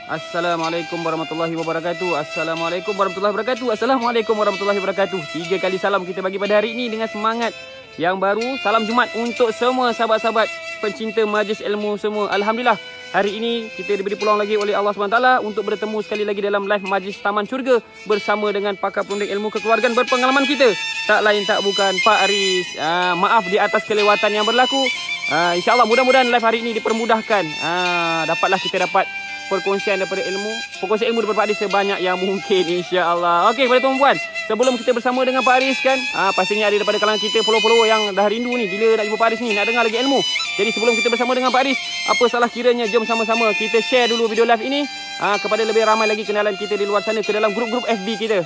Assalamualaikum warahmatullahi wabarakatuh. Assalamualaikum warahmatullahi wabarakatuh. Assalamualaikum warahmatullahi wabarakatuh. 3 kali salam kita bagi pada hari ini dengan semangat yang baru. Salam Jumaat untuk semua sahabat-sahabat pencinta majlis ilmu semua. Alhamdulillah, hari ini kita diberi peluang lagi oleh Allah SWT untuk bertemu sekali lagi dalam live majlis Taman Syurga bersama dengan pakar pendidik ilmu kekeluargaan berpengalaman kita. Tak lain tak bukan Pak Aris. Maaf di atas kelewatan yang berlaku. InsyaAllah mudah-mudahan live hari ini dipermudahkan. Dapatlah kita dapat perkongsian daripada ilmu, perkongsian ilmu daripada Pak Aris sebanyak yang mungkin, insya-Allah. Okey, kepada tuan-puan, sebelum kita bersama dengan Pak Aris kan, pastinya ada daripada kalangan kita follow-follower yang dah rindu ni bila nak jumpa Pak Aris ni, nak dengar lagi ilmu. Jadi sebelum kita bersama dengan Pak Aris, apa salah kiranya jom sama-sama kita share dulu video live ini kepada lebih ramai lagi kenalan kita di luar sana, ke dalam grup-grup FB kita.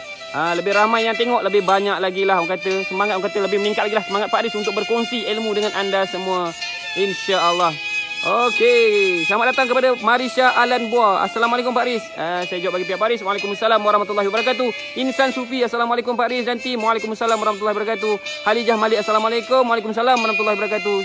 Lebih ramai yang tengok, lebih banyak lagi lah orang kata semangat, orang kata lebih meningkat lagi lah semangat Pak Aris untuk berkongsi ilmu dengan anda semua, insya-Allah. Okey, selamat datang kepada Marisha Alan Bua. Assalamualaikum Pak Aris. Saya jawab bagi pihak Pak Aris. Waalaikumsalam warahmatullahi wabarakatuh. Insan Sufi, Assalamualaikum Pak Aris dan tim. Waalaikumsalam warahmatullahi wabarakatuh. Halijah Malik, Assalamualaikum. Waalaikumsalam warahmatullahi wabarakatuh.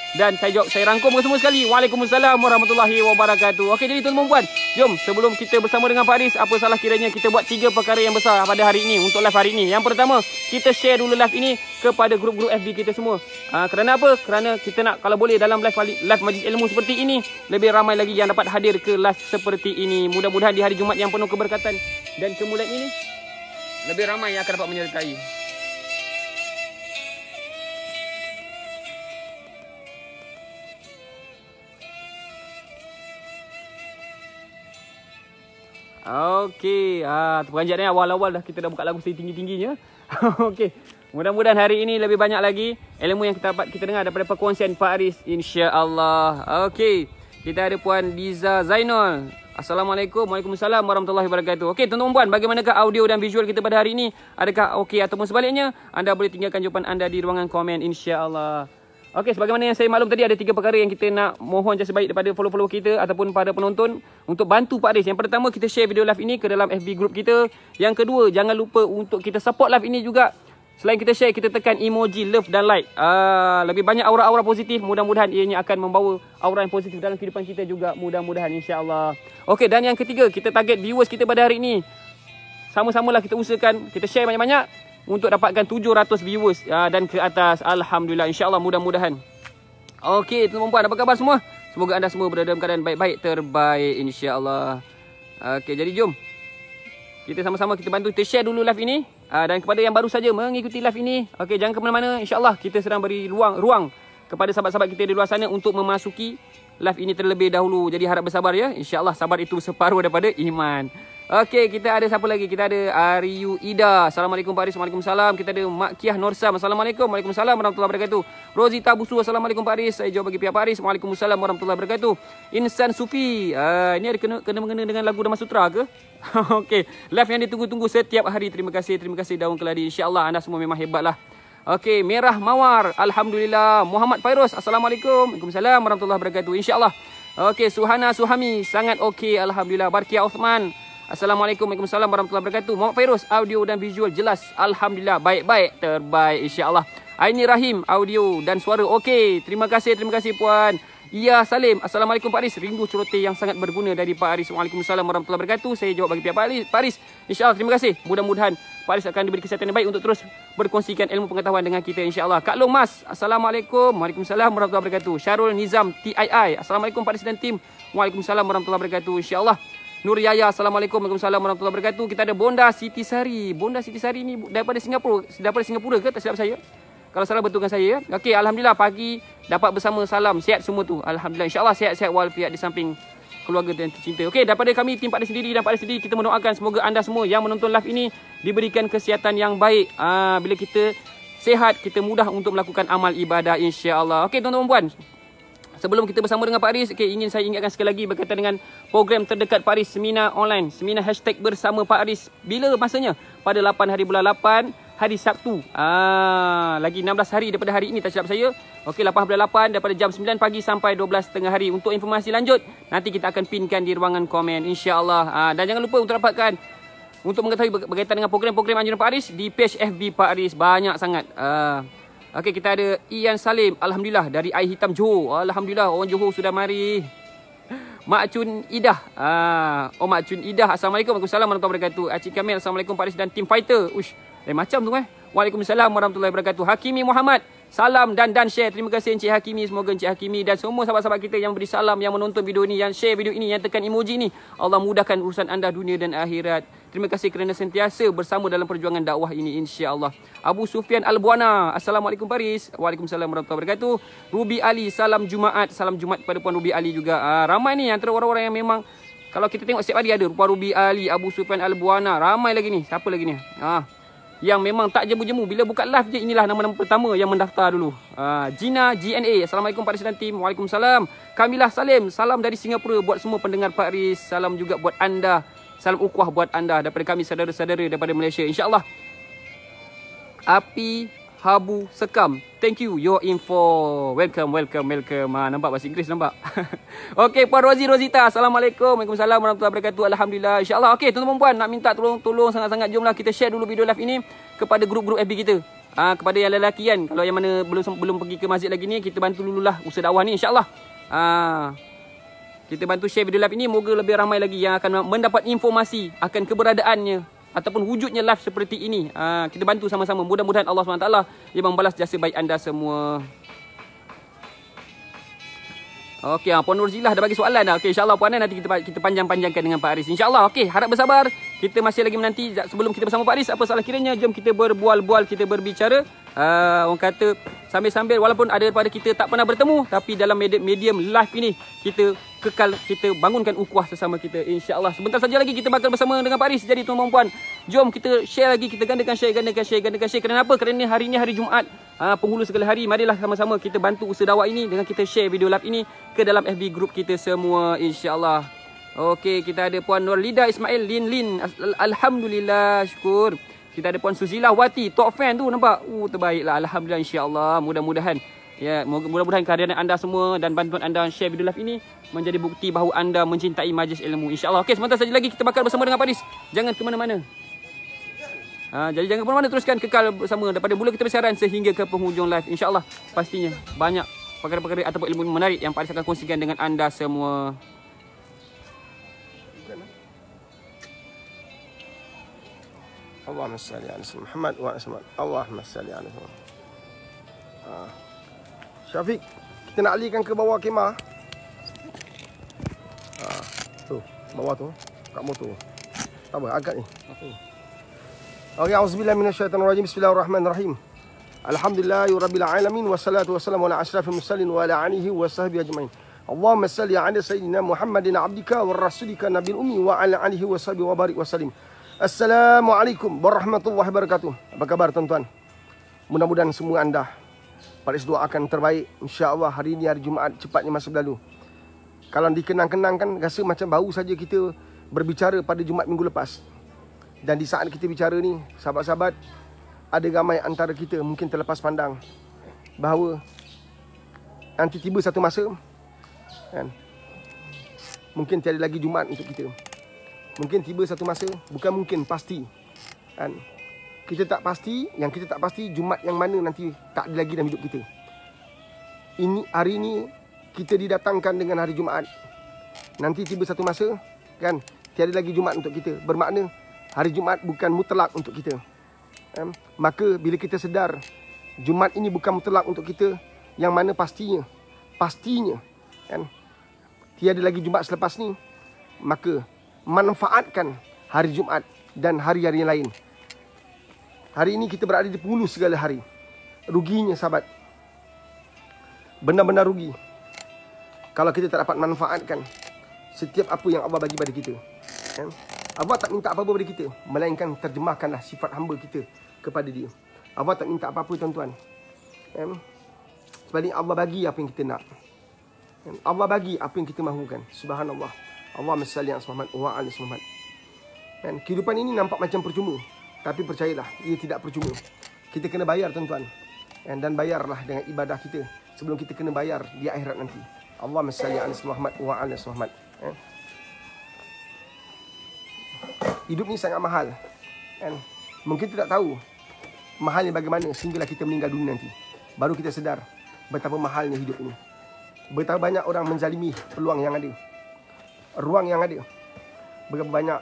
Dan saya jawab, saya rangkum semua sekali. Waalaikumsalam warahmatullahi wabarakatuh. Okey, jadi tuan-tuan puan, jom sebelum kita bersama dengan Pak Aris, apa salah kiranya kita buat 3 perkara yang besar pada hari ini untuk live hari ini. Yang pertama, kita share dulu live ini kepada grup-grup FB kita semua. Kerana apa? Kerana kita nak, kalau boleh dalam live majlis ilmu seperti ini, lebih ramai lagi yang dapat hadir ke live seperti ini. Mudah-mudahan di hari Jumaat yang penuh keberkatan dan kemuliaan ini, lebih ramai yang akan dapat menyertai. Okey, terperanjat ni awal-awal dah kita dah buka lagu setinggi-tingginya. Okey, mudah-mudahan hari ini lebih banyak lagi ilmu yang kita dapat kita dengar daripada perkongsian Pak Aris, insya-Allah. Okey, kita ada Puan Diza Zainal. Assalamualaikum. Waalaikumsalam warahmatullahi wabarakatuh. Okey, tuan-tuan puan, bagaimanakah audio dan visual kita pada hari ini? Adakah okey ataupun sebaliknya? Anda boleh tinggalkan jawapan anda di ruangan komen, insya-Allah. Okey, sebagaimana yang saya maklum tadi, ada 3 perkara yang kita nak mohon jasa baik daripada follow-follow kita ataupun pada penonton untuk bantu Pak Aris. Yang pertama, kita share video live ini ke dalam FB group kita. Yang kedua, jangan lupa untuk kita support live ini juga. Selain kita share, kita tekan emoji love dan like. Lebih banyak aura-aura positif, mudah-mudahan ianya akan membawa aura yang positif dalam kehidupan kita juga, mudah-mudahan, insya-Allah. Okey, dan yang ketiga, kita target viewers kita pada hari ini. Sama-samalah kita usahakan kita share banyak-banyak untuk dapatkan 700 viewers dan ke atas. Alhamdulillah, insya-Allah, mudah-mudahan. Okey, tuan-tuan, apa khabar semua? Semoga anda semua berada dalam keadaan baik-baik terbaik, insya-Allah. Okey, jadi jom kita sama-sama kita bantu kita share dulu live ini. Dan kepada yang baru saja mengikuti live ini, okey, jangan ke mana-mana, insya-Allah kita sedang beri ruang kepada sahabat-sahabat kita di luar sana untuk memasuki live ini terlebih dahulu. Jadi harap bersabar ya. Insya-Allah sabar itu separuh daripada iman. Okey, kita ada siapa lagi? Kita ada Ariyu Ida. Assalamualaikum Pak Aris. Waalaikumsalam. Kita ada Mak Kiah Norsam. Assalamualaikum. Waalaikumsalam warahmatullahi wabarakatuh. Rosita Busu. Assalamualaikum Pak Aris. Saya jawab bagi pihak Pak Aris. Waalaikumsalam warahmatullahi wabarakatuh. Insan Sufi. Ini ada kena-mengena dengan lagu Dhamma Sutra ke? Okey, live yang ditunggu-tunggu setiap hari. Terima kasih Daun Keladi. Insya-Allah anda semua memang hebatlah. Okey, Merah Mawar. Alhamdulillah. Muhammad Fairuz. Assalamualaikum. Waalaikumsalam warahmatullahi wabarakatuh. Insya-Allah. Okey, Suhana Suhami. Sangat okey. Alhamdulillah. Barkia Uthman. Assalamualaikum. Waalaikumsalam warahmatullahi wabarakatuh. Muhammad Fairuz, audio dan visual jelas. Alhamdulillah, baik-baik, terbaik, insya-Allah. Aini Rahim, audio dan suara okey. Terima kasih puan. Iya Salim. Assalamualaikum Pak Aris. Rindu celoteh yang sangat berguna dari Pak Aris. Waalaikumsalam warahmatullahi wabarakatuh. Saya jawab bagi pihak Pak Aris. Insya-Allah, terima kasih. Mudah-mudahan Pak Aris akan diberi kesihatan yang baik untuk terus berkongsikan ilmu pengetahuan dengan kita, insya-Allah. Kak Long Mas. Assalamualaikum. Waalaikumsalam warahmatullahi wabarakatuh. Syarul Nizam TII. Assalamualaikum Pak Aris dan tim. Waalaikumsalam warahmatullahi wabarakatuh. Insya-Allah. Nur Yaya, Assalamualaikum. Waalaikumsalam warahmatullahi wabarakatuh. Kita ada Bonda Siti Sari. Bonda Siti Sari ni daripada Singapura ke? Tak silap saya. Kalau salah betulkan saya. Okey, alhamdulillah pagi dapat bersama, salam sihat semua tu. Alhamdulillah, insya-Allah sihat-sihat walafiat di samping keluarga dan tercinta. Okey, daripada kami tim Pak Aris sendiri dan Pak Aris sendiri, kita mendoakan semoga anda semua yang menonton live ini diberikan kesihatan yang baik. Bila kita sihat, kita mudah untuk melakukan amal ibadah, insya-Allah. Okey, tuan-tuan puan, sebelum kita bersama dengan Pak Aris, ingin saya ingatkan sekali lagi berkaitan dengan program terdekat Pak Aris, seminar online, seminar hashtag bersama Pak Aris. Bila masanya? Pada 8 hari bulan 8, hari Sabtu. Lagi 16 hari daripada hari ini, tak silap saya. Okey, 8 bulan 8 daripada jam 9 pagi sampai 12 tengah hari. Untuk informasi lanjut, nanti kita akan pinkan di ruangan komen, insya-Allah. Dan jangan lupa untuk dapatkan, untuk mengetahui berkaitan dengan program-program anjuran Pak Aris di page FB Pak Aris, banyak sangat. Okey, kita ada Ian Salim. Alhamdulillah dari Air Hitam Johor. Alhamdulillah, orang Johor sudah mari. Mak Cun Idah. Mak Cun Idah. Assalamualaikum warahmatullahi wabarakatuh. Acik Kamil. Assalamualaikum Paris dan Team Fighter. Uish, macam tu Waalaikumsalam warahmatullahi wabarakatuh. Hakimi Muhammad. Salam dan share. Terima kasih Encik Hakimi. Semoga Encik Hakimi dan semua sahabat-sahabat kita yang beri salam, yang menonton video ni, yang share video ini, yang tekan emoji ni, Allah mudahkan urusan anda dunia dan akhirat. Terima kasih kerana sentiasa bersama dalam perjuangan dakwah ini, insya-Allah. Abu Sufyan Al-Buana. Assalamualaikum Paris. Waalaikumsalam warahmatullahi wabarakatuh. Ruby Ali. Salam Jumaat. Salam Jumaat kepada Puan Ruby Ali juga. Ramai ni antara orang-orang yang memang kalau kita tengok setiap hari ada Puan Ruby Ali, Abu Sufyan Al-Buana. Ramai lagi ni. Siapa lagi ni? Yang memang tak jemu-jemu. Bila buka live je, inilah nama-nama pertama yang mendaftar dulu. Gina GNA. Assalamualaikum Pak Riz dan tim. Waalaikumsalam. Kamilah Salim. Salam dari Singapura buat semua pendengar Pak Riz. Salam juga buat anda. Salam ukuah buat anda daripada kami saudara-saudara daripada Malaysia. InsyaAllah. Api Habu Sekam. Thank you. Your info. Welcome. Nampak bahasa Inggeris, nampak? Okey, Puan Rozi Rozita. Assalamualaikum. Waalaikumsalam warahmatullahi wabarakatuh. Alhamdulillah. InsyaAllah. Okey, tuan-tuan puan, nak minta tolong sangat-sangat. Jomlah kita share dulu video live ini kepada grup-grup FB kita. Kepada yang lelaki kan. Kalau yang mana belum pergi ke masjid lagi ni, kita bantu dululah usaha dakwah ni, insyaAllah. Kita bantu share video live ini. Moga lebih ramai lagi yang akan mendapat informasi akan keberadaannya ataupun wujudnya live seperti ini. Kita bantu sama-sama. Mudah-mudahan Allah SWT dia membalas jasa baik anda semua. Okey, Puan Nurzilah dah bagi soalan dah. Okey, insya-Allah puan nanti kita panjang-panjangkan dengan Pak Aris. Insya-Allah. Okey, harap bersabar. Kita masih lagi menanti sebelum kita bersama Pak Aris. Apa salah kiranya, jom kita berbual-bual, kita berbicara. Orang kata sambil-sambil, walaupun ada daripada kita tak pernah bertemu, tapi dalam medium live ini kita kekal, kita bangunkan ukhuwah sesama kita, insya-Allah. Sebentar saja lagi kita bakal bersama dengan Pak Aris. Jadi tuan-tuan puan, jom kita share lagi, kita gandakan share. Kenapa? Kerana hari ini hari Jumaat, penghulu segala hari. Marilah sama-sama kita bantu usaha dakwah ini dengan kita share video live ini ke dalam FB group kita semua, insya-Allah. Okey, kita ada Puan Nurlida Ismail Lin. Alhamdulillah, syukur. Kita ada Puan Suzila Wati, top fan tu, nampak? Terbaiklah, alhamdulillah, insya-Allah. Mudah-mudahan ya, mudah-mudahan kehadiran anda semua dan bantuan anda share video live ini menjadi bukti bahawa anda mencintai majlis ilmu, insya-Allah. Okey, sebentar saja lagi kita bakal bersama dengan Pak Aris. Jangan ke mana-mana. Jadi jangan ke mana-mana, teruskan kekal bersama daripada mula kita bersiaran sehingga ke penghujung live, insya-Allah. Pastinya banyak perkara-perkara ataupun ilmu menarik yang Pak Aris akan kongsikan dengan anda semua. Allahumma salli ala Muhammad wa ala Allahumma salli ala Muhammad. Syafiq, kita nak alihkan ke bawah kemah. Tu, bawah tu, kat motor. Tak apa, agak ni. Okey, auzubillahi minasyaitonirrajim. Bismillahirrahmanirrahim. Alhamdulillahirabbil alamin wassalatu wassalamu ala asyrafil mursalin wa ala alihi wa sahbihi ajmain. Allahumma salli ala sayyidina Muhammadin abdika wa rasulika nabil ummi wa ala alihi wa sahbihi wa barik wa sallim. Assalamualaikum warahmatullahi wabarakatuh. Apa khabar tuan-tuan? Mudah-mudahan semua anda Pak Aris doakan terbaik. InsyaAllah hari ini hari Jumaat cepatnya masa berlalu. Kalau dikenang-kenangkan, rasa macam baru saja kita berbicara pada Jumaat minggu lepas. Dan di saat kita bicara ni, sahabat-sahabat, ada ramai antara kita mungkin terlepas pandang bahawa nanti tiba satu masa kan, mungkin tiada lagi Jumaat untuk kita. Mungkin tiba satu masa, bukan mungkin, pasti kan, kita tak pasti, yang kita tak pasti Jumaat yang mana nanti tak ada lagi dalam hidup kita. Hari ini kita didatangkan dengan hari Jumaat. Nanti tiba satu masa kan, tiada lagi Jumaat untuk kita. Bermakna hari Jumaat bukan mutlak untuk kita. Maka bila kita sedar Jumaat ini bukan mutlak untuk kita, yang mana pastinya kan, tiada lagi Jumaat selepas ni, maka manfaatkan hari Jumaat dan hari-hari yang lain. Hari ini kita berada di penghulu segala hari. Ruginya sahabat, benar-benar rugi kalau kita tak dapat manfaatkan setiap apa yang Allah bagi pada kita. Allah tak minta apa-apa pada kita, melainkan terjemahkanlah sifat hamba kita kepada dia. Allah tak minta apa-apa tuan-tuan. Sebaliknya Allah bagi apa yang kita nak. Allah bagi apa yang kita mahukan. Subhanallah. Allahumma salli ala Muhammad wa ala Muhammad. Kehidupan ini nampak macam percuma, tapi percayalah, ia tidak percuma. Kita kena bayar tuan-tuan. Dan bayarlah dengan ibadah kita sebelum kita kena bayar di akhirat nanti. Allahumma salli ala Muhammad wa ala Muhammad. Hidup ni sangat mahal. Mungkin kita tak tahu mahalnya bagaimana sehinggalah kita meninggal dunia nanti. Baru kita sedar betapa mahalnya hidup ini. Betapa banyak orang menzalimi peluang yang ada. ruang yang ada, berapa banyak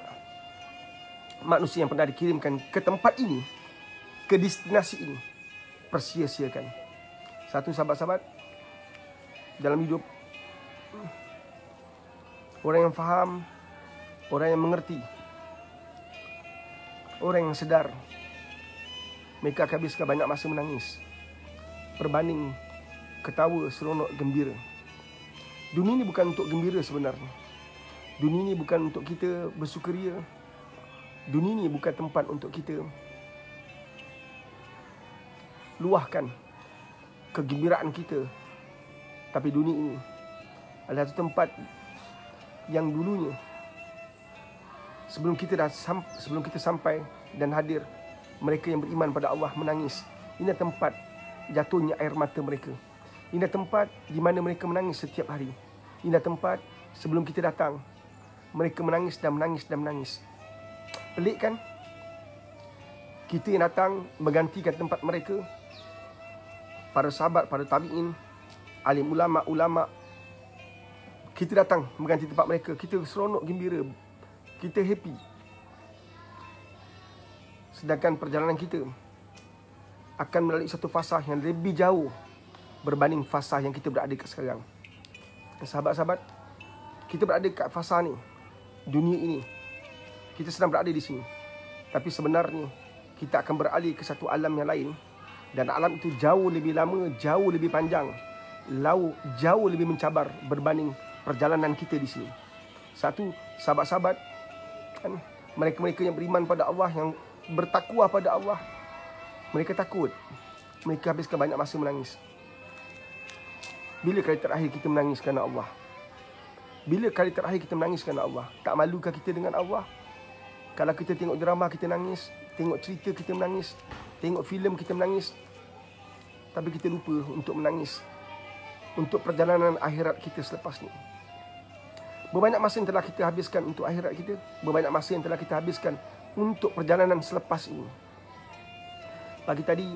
manusia yang pernah dikirimkan ke tempat ini, ke destinasi ini, persia-siakan. Satu, sahabat-sahabat, dalam hidup, orang yang faham, orang yang mengerti, orang yang sedar, mereka akan habiskan banyak masa menangis berbanding ketawa, seronok, gembira. Dunia ini bukan untuk gembira sebenarnya. Dunia ini bukan untuk kita bersukaria. Dunia ini bukan tempat untuk kita luahkan kegembiraan kita. Tapi dunia ini adalah satu tempat yang dulunya, sebelum kita sampai dan hadir, mereka yang beriman pada Allah menangis. Ini tempat jatuhnya air mata mereka. Ini tempat di mana mereka menangis setiap hari. Ini tempat sebelum kita datang, mereka menangis dan menangis dan menangis. Pelik kan? Kita yang datang menggantikan tempat mereka. Para sahabat, para tabi'in, alim ulama. Kita datang mengganti tempat mereka. Kita seronok, gembira. Kita happy. Sedangkan perjalanan kita akan melalui satu fasa yang lebih jauh berbanding fasa yang kita berada sekarang. Sahabat-sahabat, kita berada kat fasa ni, dunia ini. Kita sedang berada di sini. Tapi sebenarnya kita akan beralih ke satu alam yang lain. Dan alam itu jauh lebih lama, jauh lebih panjang, jauh lebih mencabar berbanding perjalanan kita di sini. Satu, sahabat-sahabat, kan, mereka-mereka yang beriman pada Allah, yang bertakwa pada Allah, mereka takut. Mereka habiskan banyak masa menangis. Bila kali terakhir kita menangis kerana Allah? Bila kali terakhir kita menangis kerana Allah? Tak malukah kita dengan Allah? Kalau kita tengok drama kita nangis, tengok cerita kita menangis, tengok filem kita menangis. Tapi kita lupa untuk menangis untuk perjalanan akhirat kita selepas ni. Berbanyak masa yang telah kita habiskan untuk akhirat kita. Berbanyak masa yang telah kita habiskan untuk perjalanan selepas ini. Pagi tadi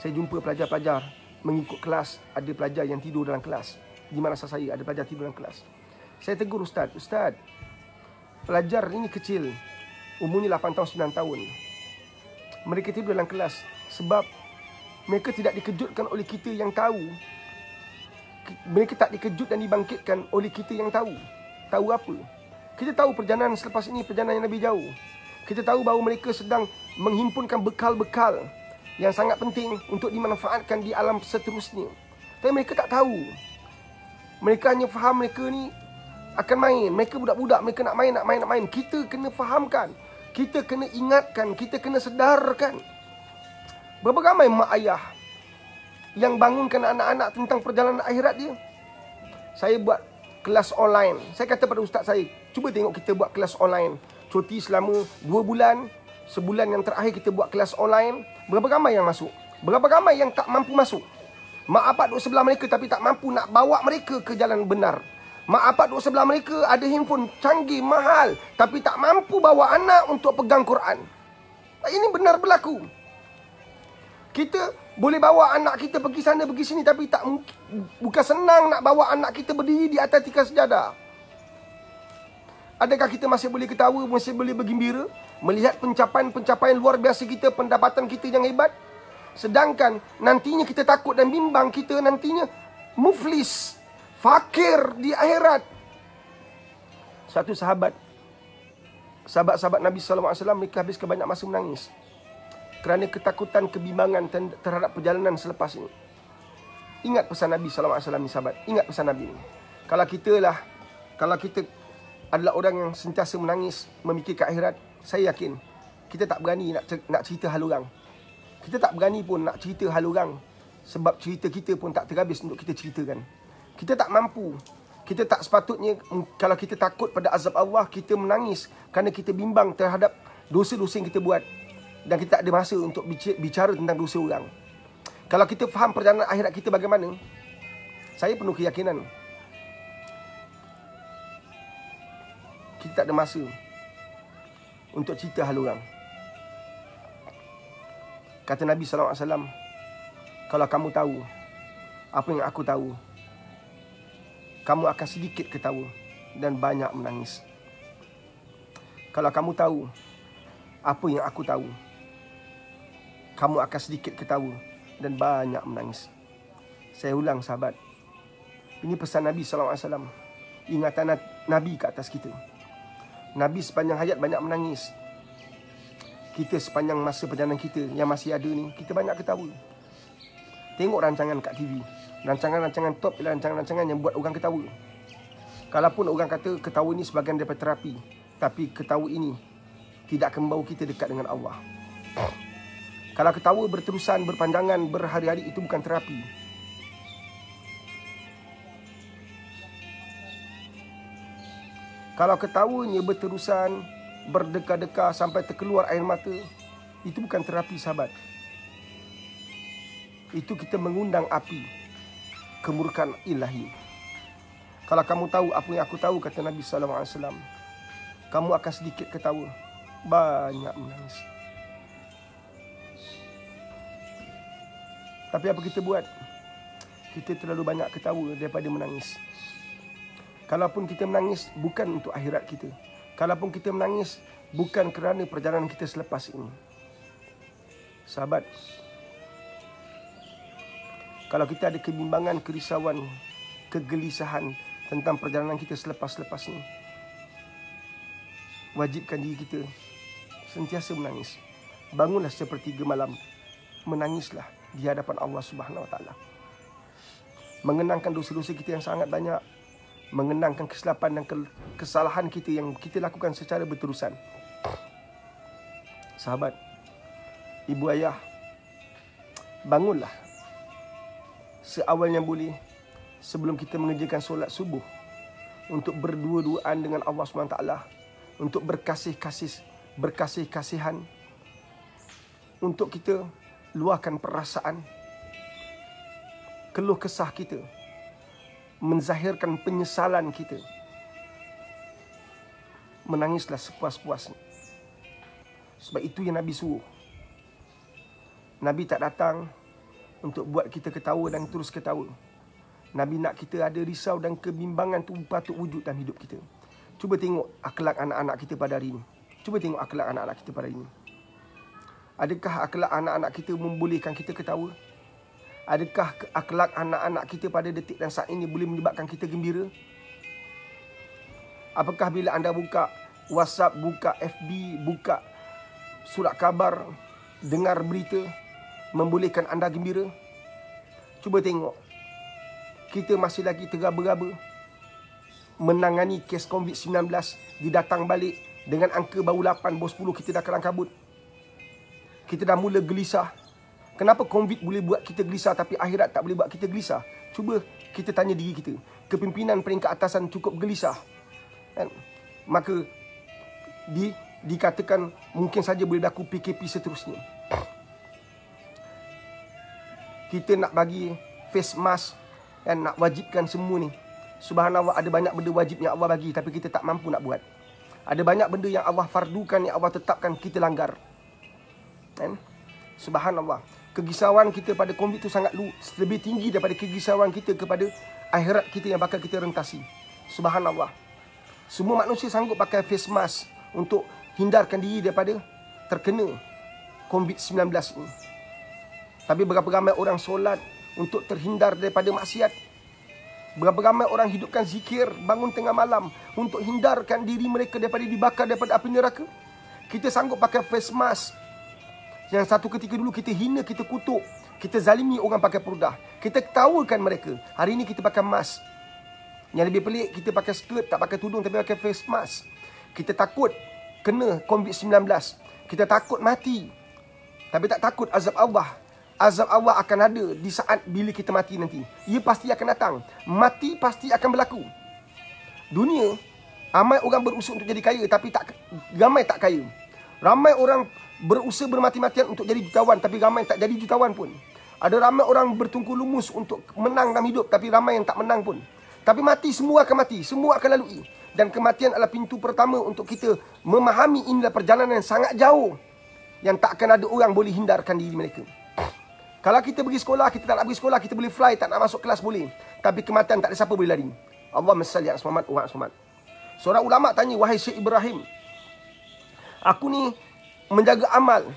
saya jumpa pelajar-pelajar mengikut kelas. Ada pelajar yang tidur dalam kelas. Di mana saya ada pelajar tidur dalam kelas. Saya tegur Ustaz, pelajar ini kecil, umurnya 8 tahun, 9 tahun. Mereka tidur dalam kelas sebab mereka tidak dikejutkan oleh kita yang tahu. Mereka tak dikejut dan dibangkitkan oleh kita yang tahu. Tahu apa? Kita tahu perjalanan selepas ini, perjalanan yang lebih jauh. Kita tahu bahawa mereka sedang menghimpunkan bekal-bekal yang sangat penting untuk dimanfaatkan di alam seterusnya. Tapi mereka tak tahu. Mereka hanya faham mereka ni akan main. Mereka budak-budak, mereka nak main. Kita kena fahamkan. Kita kena ingatkan. Kita kena sedarkan. Berapa ramai mak ayah yang bangunkan anak-anak tentang perjalanan akhirat dia? Saya buat kelas online. Saya kata pada ustaz saya, cuba tengok kita buat kelas online. Cuti selama 2 bulan. Sebulan yang terakhir kita buat kelas online. Berapa ramai yang masuk? Berapa ramai yang tak mampu masuk? Mak apak duduk sebelah mereka tapi tak mampu nak bawa mereka ke jalan benar. Mak apak duduk sebelah mereka ada handphone canggih, mahal, tapi tak mampu bawa anak untuk pegang Quran. Ini benar berlaku. Kita boleh bawa anak kita pergi sana, pergi sini, tapi bukan senang nak bawa anak kita berdiri di atas tikar sejadah. Adakah kita masih boleh ketawa, masih boleh bergembira melihat pencapaian luar biasa kita, pendapatan kita yang hebat? Sedangkan nantinya kita takut dan bimbang kita nantinya muflis, fakir di akhirat. Satu sahabat Nabi SAW, mereka habiskan banyak masa menangis kerana ketakutan, kebimbangan terhadap perjalanan selepas ini. Ingat pesan Nabi SAW ni sahabat. Ingat pesan Nabi ni. Kalau kita adalah orang yang sentiasa menangis, memikirkan akhirat, saya yakin kita tak berani nak cerita hal orang. Kita tak berani pun nak cerita hal orang. Sebab cerita kita pun tak terhabis untuk kita ceritakan. Kita tak mampu. Kita tak sepatutnya, kalau kita takut pada azab Allah, kita menangis kerana kita bimbang terhadap dosa-dosa yang kita buat. Dan kita tak ada masa untuk bicara tentang dosa orang. Kalau kita faham perjalanan akhirat kita bagaimana, saya penuh keyakinan kita tak ada masa untuk cerita hal orang. Kata Nabi SAW, kalau kamu tahu apa yang aku tahu, kamu akan sedikit ketawa. dan banyak menangis. Kalau kamu tahu apa yang aku tahu, kamu akan sedikit ketawa dan banyak menangis. Saya ulang sahabat, ini pesan Nabi SAW, ingatan Nabi ke atas kita. Nabi sepanjang hayat banyak menangis. Kita sepanjang masa perjalanan kita yang masih ada ni, kita banyak ketawa. Tengok rancangan kat TV, rancangan-rancangan top ialah rancangan-rancangan yang buat orang ketawa. Kalaupun orang kata ketawa ni sebahagian daripada terapi, tapi ketawa ini tidak akan membawa kita dekat dengan Allah. Kalau ketawa berterusan, berpanjangan, berhari-hari, itu bukan terapi. Kalau ketawanya berterusan, berdekar-dekar sampai terkeluar air mata, itu bukan terapi sahabat. Itu kita mengundang api kemurkaan ilahi. Kalau kamu tahu apa yang aku tahu, kata Nabi SAW, kamu akan sedikit ketawa, banyak menangis. Tapi apa kita buat? Kita terlalu banyak ketawa daripada menangis. Kalaupun kita menangis, bukan untuk akhirat kita. Kalaupun kita menangis, bukan kerana perjalanan kita selepas ini. Sahabat, kalau kita ada kebimbangan, kerisauan, kegelisahan tentang perjalanan kita selepas-lepas ini, wajibkan diri kita sentiasa menangis. Bangunlah sepertiga malam, menangislah di hadapan Allah Subhanahu Wa Taala. Mengenangkan dosa-dosa kita yang sangat banyak, mengenangkan kesilapan dan kesalahan kita yang kita lakukan secara berterusan. Sahabat, ibu ayah, bangunlah seawal yang boleh sebelum kita mengerjakan solat subuh, untuk berdua-duaan dengan Allah SWT, untuk berkasih-kasihan, untuk kita luahkan perasaan, keluh kesah kita, menzahirkan penyesalan kita. Menangislah sepuas-puasnya. Sebab itu yang Nabi suruh. Nabi tak datang untuk buat kita ketawa dan terus ketawa. Nabi nak kita ada risau dan kebimbangan tu patut wujud dalam hidup kita. Cuba tengok akhlak anak-anak kita pada hari ini. Cuba tengok akhlak anak-anak kita pada hari ini. Adakah akhlak anak-anak kita membolehkan kita ketawa? Adakah akhlak anak-anak kita pada detik dan saat ini boleh menyebabkan kita gembira? Apakah bila anda buka WhatsApp, buka FB, buka surat khabar, dengar berita, membolehkan anda gembira? Cuba tengok. Kita masih lagi tergaba-gaba menangani kes COVID-19, didatang balik dengan angka baru 8, baru 10 kita dah kelang kabut. Kita dah mula gelisah. Kenapa COVID boleh buat kita gelisah tapi akhirat tak boleh buat kita gelisah? Cuba kita tanya diri kita. Kepimpinan peringkat atasan cukup gelisah, kan? Maka dikatakan mungkin saja boleh berlaku PKP seterusnya. Kita nak bagi face mask dan nak wajibkan semua ni. Subhanallah, ada banyak benda wajib yang Allah bagi tapi kita tak mampu nak buat. Ada banyak benda yang Allah fardukan, yang Allah tetapkan, kita langgar, kan? Subhanallah. Kegisauan kita pada COVID itu sangat lebih tinggi daripada kegisauan kita kepada akhirat kita yang bakal kita rentasi. Subhanallah. Semua manusia sanggup pakai face mask untuk hindarkan diri daripada terkena COVID-19 ini. Tapi berapa ramai orang solat untuk terhindar daripada maksiat? Berapa ramai orang hidupkan zikir bangun tengah malam untuk hindarkan diri mereka daripada dibakar daripada api neraka? Kita sanggup pakai face mask yang satu ketika dulu kita hina, kita kutuk, kita zalimi orang pakai purdah, kita ketawakan mereka. Hari ini kita pakai mask. Yang lebih pelik, kita pakai skirt, tak pakai tudung tapi pakai face mask. Kita takut kena COVID-19, kita takut mati, tapi tak takut azab Allah. Azab Allah akan ada di saat bila kita mati nanti. Ia pasti akan datang. Mati pasti akan berlaku. Dunia, ramai orang berusaha untuk jadi kaya tapi ramai tak kaya. Ramai orang berusaha bermati-matian untuk jadi jutawan tapi ramai tak jadi jutawan pun. Ada ramai orang bertungku lumus untuk menang dalam hidup tapi ramai yang tak menang pun. Tapi mati, semua akan mati, semua akan lalui. Dan kematian adalah pintu pertama untuk kita memahami inilah perjalanan yang sangat jauh yang tak akan ada orang boleh hindarkan diri mereka. Kalau kita pergi sekolah, kita tak nak pergi sekolah, kita boleh fly, tak nak masuk kelas boleh. Tapi kematian tak ada siapa boleh lari. Allahumma salli ala Muhammad wa ala Muhammad. Seorang ulama tanya, wahai Syekh Ibrahim, aku ni menjaga amal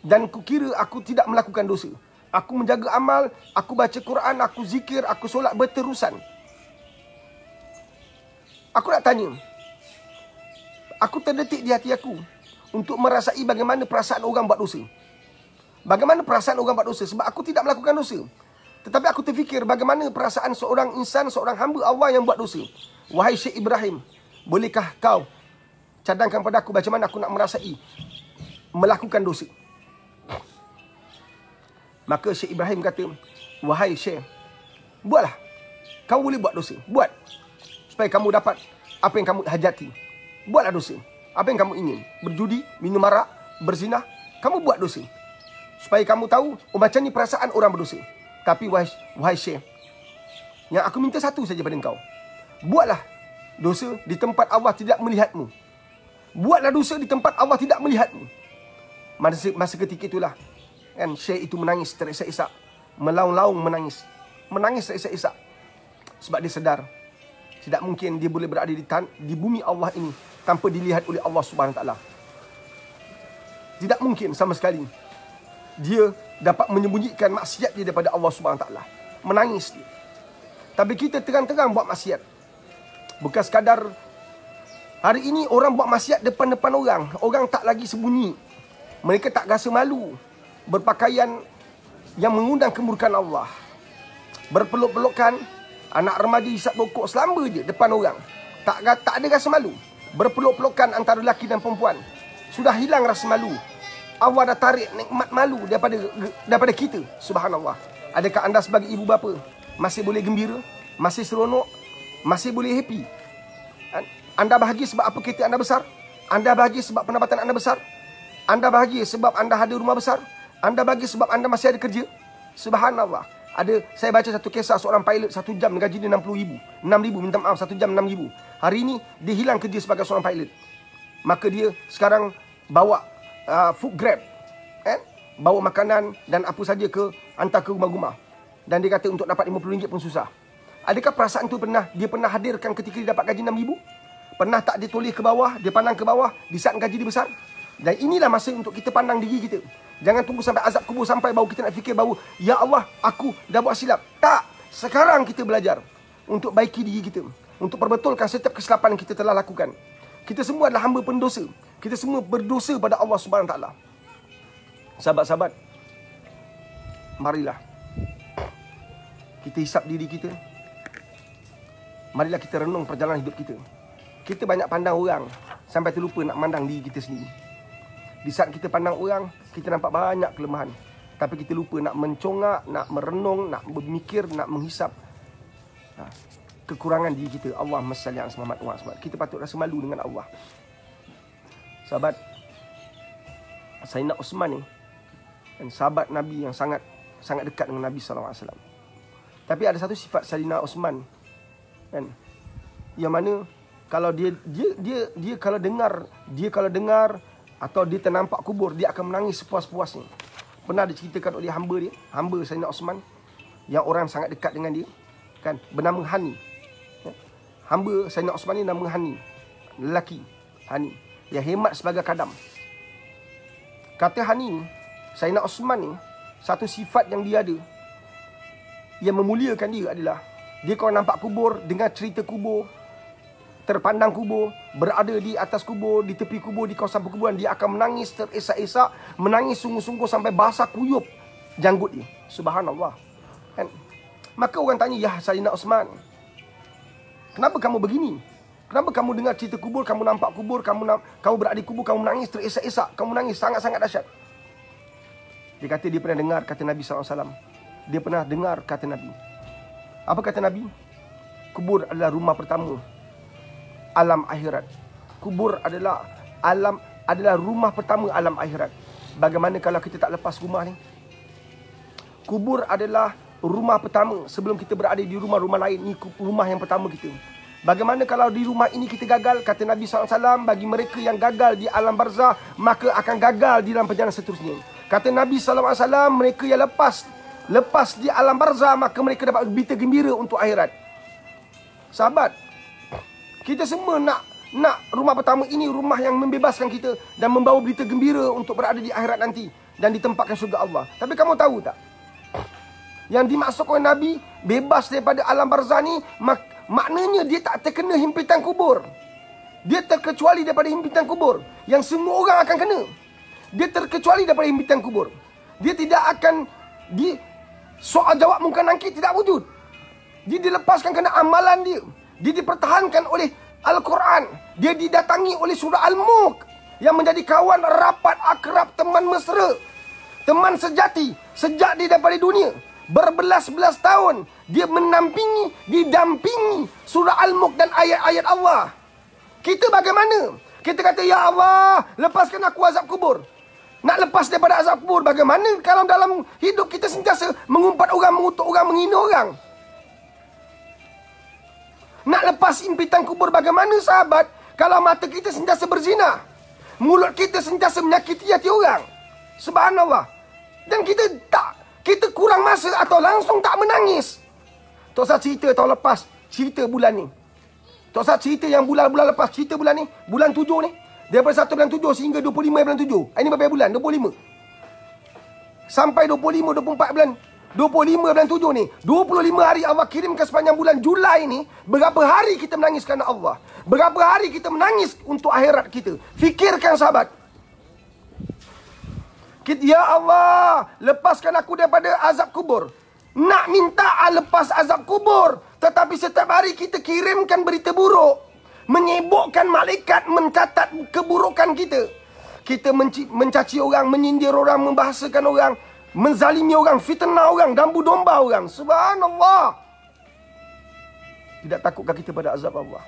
dan kukira aku tidak melakukan dosa. Aku menjaga amal, aku baca Quran, aku zikir, aku solat berterusan. Aku nak tanya, aku terdetik di hati aku untuk merasai bagaimana perasaan orang buat dosa. Bagaimana perasaan orang buat dosa? Sebab aku tidak melakukan dosa. Tetapi aku terfikir bagaimana perasaan seorang insan, seorang hamba Allah yang buat dosa. Wahai Syekh Ibrahim, bolehkah kau cadangkan pada aku macam mana aku nak merasai melakukan dosa? Maka Syekh Ibrahim kata, wahai Syekh, buatlah. Kau boleh buat dosa. Buat. Supaya kamu dapat apa yang kamu hajati. Buatlah dosa. Apa yang kamu ingin. Berjudi, minum arak, berzina. Kamu buat dosa. Supaya kamu tahu, macam ni perasaan orang berdosa. Tapi wahai Syekh, yang aku minta satu saja pada engkau. Buatlah dosa di tempat Allah tidak melihatmu. Buatlah dosa di tempat Allah tidak melihatmu. Masa ketika itulah, kan, Syekh itu menangis terisak-isak. Melaung-laung menangis. Menangis terisak-isak. Sebab dia sedar, tidak mungkin dia boleh berada di bumi Allah ini tanpa dilihat oleh Allah Subhanahu Wa Taala. Tidak mungkin sama sekali dia dapat menyembunyikan maksiat dia daripada Allah Subhanahu Wa Taala. Menangis dia. Tapi kita terang-terang buat maksiat. Bukan sekadar hari ini orang buat maksiat depan-depan orang. Orang tak lagi sembunyi. Mereka tak rasa malu berpakaian yang mengundang kemurkaan Allah. Berpeluk-pelukan, anak remaja hisap rokok selamba je depan orang. Tak ada rasa malu. Berpeluk-pelukan antara lelaki dan perempuan. Sudah hilang rasa malu. Allah dah tarik nikmat malu daripada kita. Subhanallah. Adakah anda sebagai ibu bapa masih boleh gembira? Masih seronok? Masih boleh happy? Anda bahagia sebab apa kereta anda besar? Anda bahagia sebab pendapatan anda besar? Anda bahagia sebab anda ada rumah besar? Anda bahagia sebab anda masih ada kerja? Subhanallah. Saya baca satu kisah seorang pilot 1 jam gaji dia 60,000. 6,000, minta maaf, 1 jam 6,000. Hari ini dia hilang kerja sebagai seorang pilot. Maka dia sekarang bawa food grab, bawa makanan dan apa saja hantar ke rumah-rumah. Dan dia kata untuk dapat RM50 pun susah. Adakah perasaan tu dia pernah hadirkan ketika dia dapat gaji 6,000? Pernah tak dia toleh ke bawah, dia pandang ke bawah di saat gaji dia besar? Dan inilah masa untuk kita pandang diri kita. Jangan tunggu sampai azab kubur sampai baru kita nak fikir baru, ya Allah, aku dah buat silap. Tak, sekarang kita belajar untuk baiki diri kita, untuk perbetulkan setiap kesilapan yang kita telah lakukan. Kita semua adalah hamba pendosa. Kita semua berdosa pada Allah Subhanahu Wa Taala. Sahabat-sahabat, marilah kita hisap diri kita. Marilah kita renung perjalanan hidup kita. Kita banyak pandang orang sampai terlupa nak mandang diri kita sendiri. Di saat kita pandang orang, kita nampak banyak kelemahan. Tapi kita lupa nak mencongak, nak merenung, nak bermikir, nak menghisap kekurangan diri kita. Allahumma salli ala Muhammad wa sallam. Kita patut rasa malu dengan Allah. Sahabat, Sayyidina Osman ni kan, sahabat Nabi yang sangat dekat dengan Nabi SAW. Tapi ada satu sifat Sayyidina Osman kan, yang mana kalau dia kalau dengar atau dia ternampak kubur, dia akan menangis sepuas-puasnya. Pernah diceritakan oleh hamba Sayyidina Osman yang orang sangat dekat dengan dia kan, bernama Hani. Hamba Sayyidina Osman ni nama Hani, lelaki Hani yang hemat sebagai kadam. Kata Hani, Sayyidina Osman ni, satu sifat yang dia ada yang memuliakan dia adalah dia kalau nampak kubur, dengar cerita kubur, terpandang kubur, berada di atas kubur, di tepi kubur, di kawasan perkuburan, dia akan menangis teresak-esak, menangis sungguh-sungguh sampai basah kuyup janggut dia. Subhanallah. Kan? Maka orang tanya, ya Sayyidina Osman, kenapa kamu begini? Kenapa kamu dengar cerita kubur, kamu nampak kubur, kamu berada di kubur, kamu menangis teresak-esak, kamu menangis sangat-sangat dahsyat? Dia kata dia pernah dengar kata Nabi SAW. Dia pernah dengar kata Nabi. Apa kata Nabi? Kubur adalah rumah pertama alam akhirat. Kubur adalah rumah pertama alam akhirat. Bagaimana kalau kita tak lepas rumah ni? Kubur adalah rumah pertama sebelum kita berada di rumah-rumah lain. Ini rumah yang pertama kita. Bagaimana kalau di rumah ini kita gagal? Kata Nabi SAW, bagi mereka yang gagal di alam barzah, maka akan gagal di dalam perjalanan seterusnya. Kata Nabi SAW, mereka yang lepas di alam barzah, maka mereka dapat berita gembira untuk akhirat. Sahabat, Kita semua nak rumah pertama ini rumah yang membebaskan kita dan membawa berita gembira untuk berada di akhirat nanti dan ditempatkan syurga Allah. Tapi kamu tahu tak? Yang dimaksud oleh Nabi bebas daripada alam barzah ni maknanya dia tak terkena himpitan kubur. Dia terkecuali daripada himpitan kubur yang semua orang akan kena. Dia terkecuali daripada himpitan kubur. Dia tidak akan soal jawab mungkar nakir tidak wujud. Dia dilepaskan kerana amalan dia. Dia dipertahankan oleh Al-Quran. Dia didatangi oleh surah Al-Mulk yang menjadi kawan rapat akrab, teman mesra, teman sejati sejak dia daripada dunia. Berbelas-belas tahun dia didampingi surah Al-Mulk dan ayat-ayat Allah. Kita bagaimana? Kita kata, ya Allah, lepaskan aku azab kubur. Nak lepas daripada azab kubur bagaimana kalau dalam hidup kita sentiasa mengumpat orang, mengutuk orang, menghina orang? Nak lepas impitan kubur bagaimana sahabat kalau mata kita sentiasa berzina, mulut kita sentiasa menyakiti hati orang? Subhanallah. Dan kita kurang masa atau langsung tak menangis. Tok Sah cerita tahun lepas, cerita bulan ni. Tok Sah cerita yang bulan-bulan lepas, cerita bulan ni, bulan 7 ni. Daripada 1 bulan 7 sehingga 25 bulan 7. Ini berapa bulan? 25. Sampai 25, 24 bulan. 25 bulan 7 ni. 25 hari Allah kirimkan sepanjang bulan Julai ni. Berapa hari kita menangis kerana Allah? Berapa hari kita menangis untuk akhirat kita? Fikirkan sahabat. Ya Allah, lepaskan aku daripada azab kubur. Nak minta lepas azab kubur. Tetapi setiap hari kita kirimkan berita buruk. Menyibukkan malaikat mencatat keburukan kita. Kita mencaci orang, menyindir orang, membahasakan orang, menzalimi orang, fitnah orang, dambu domba orang. Subhanallah. Tidak takutkah kita pada azab Allah?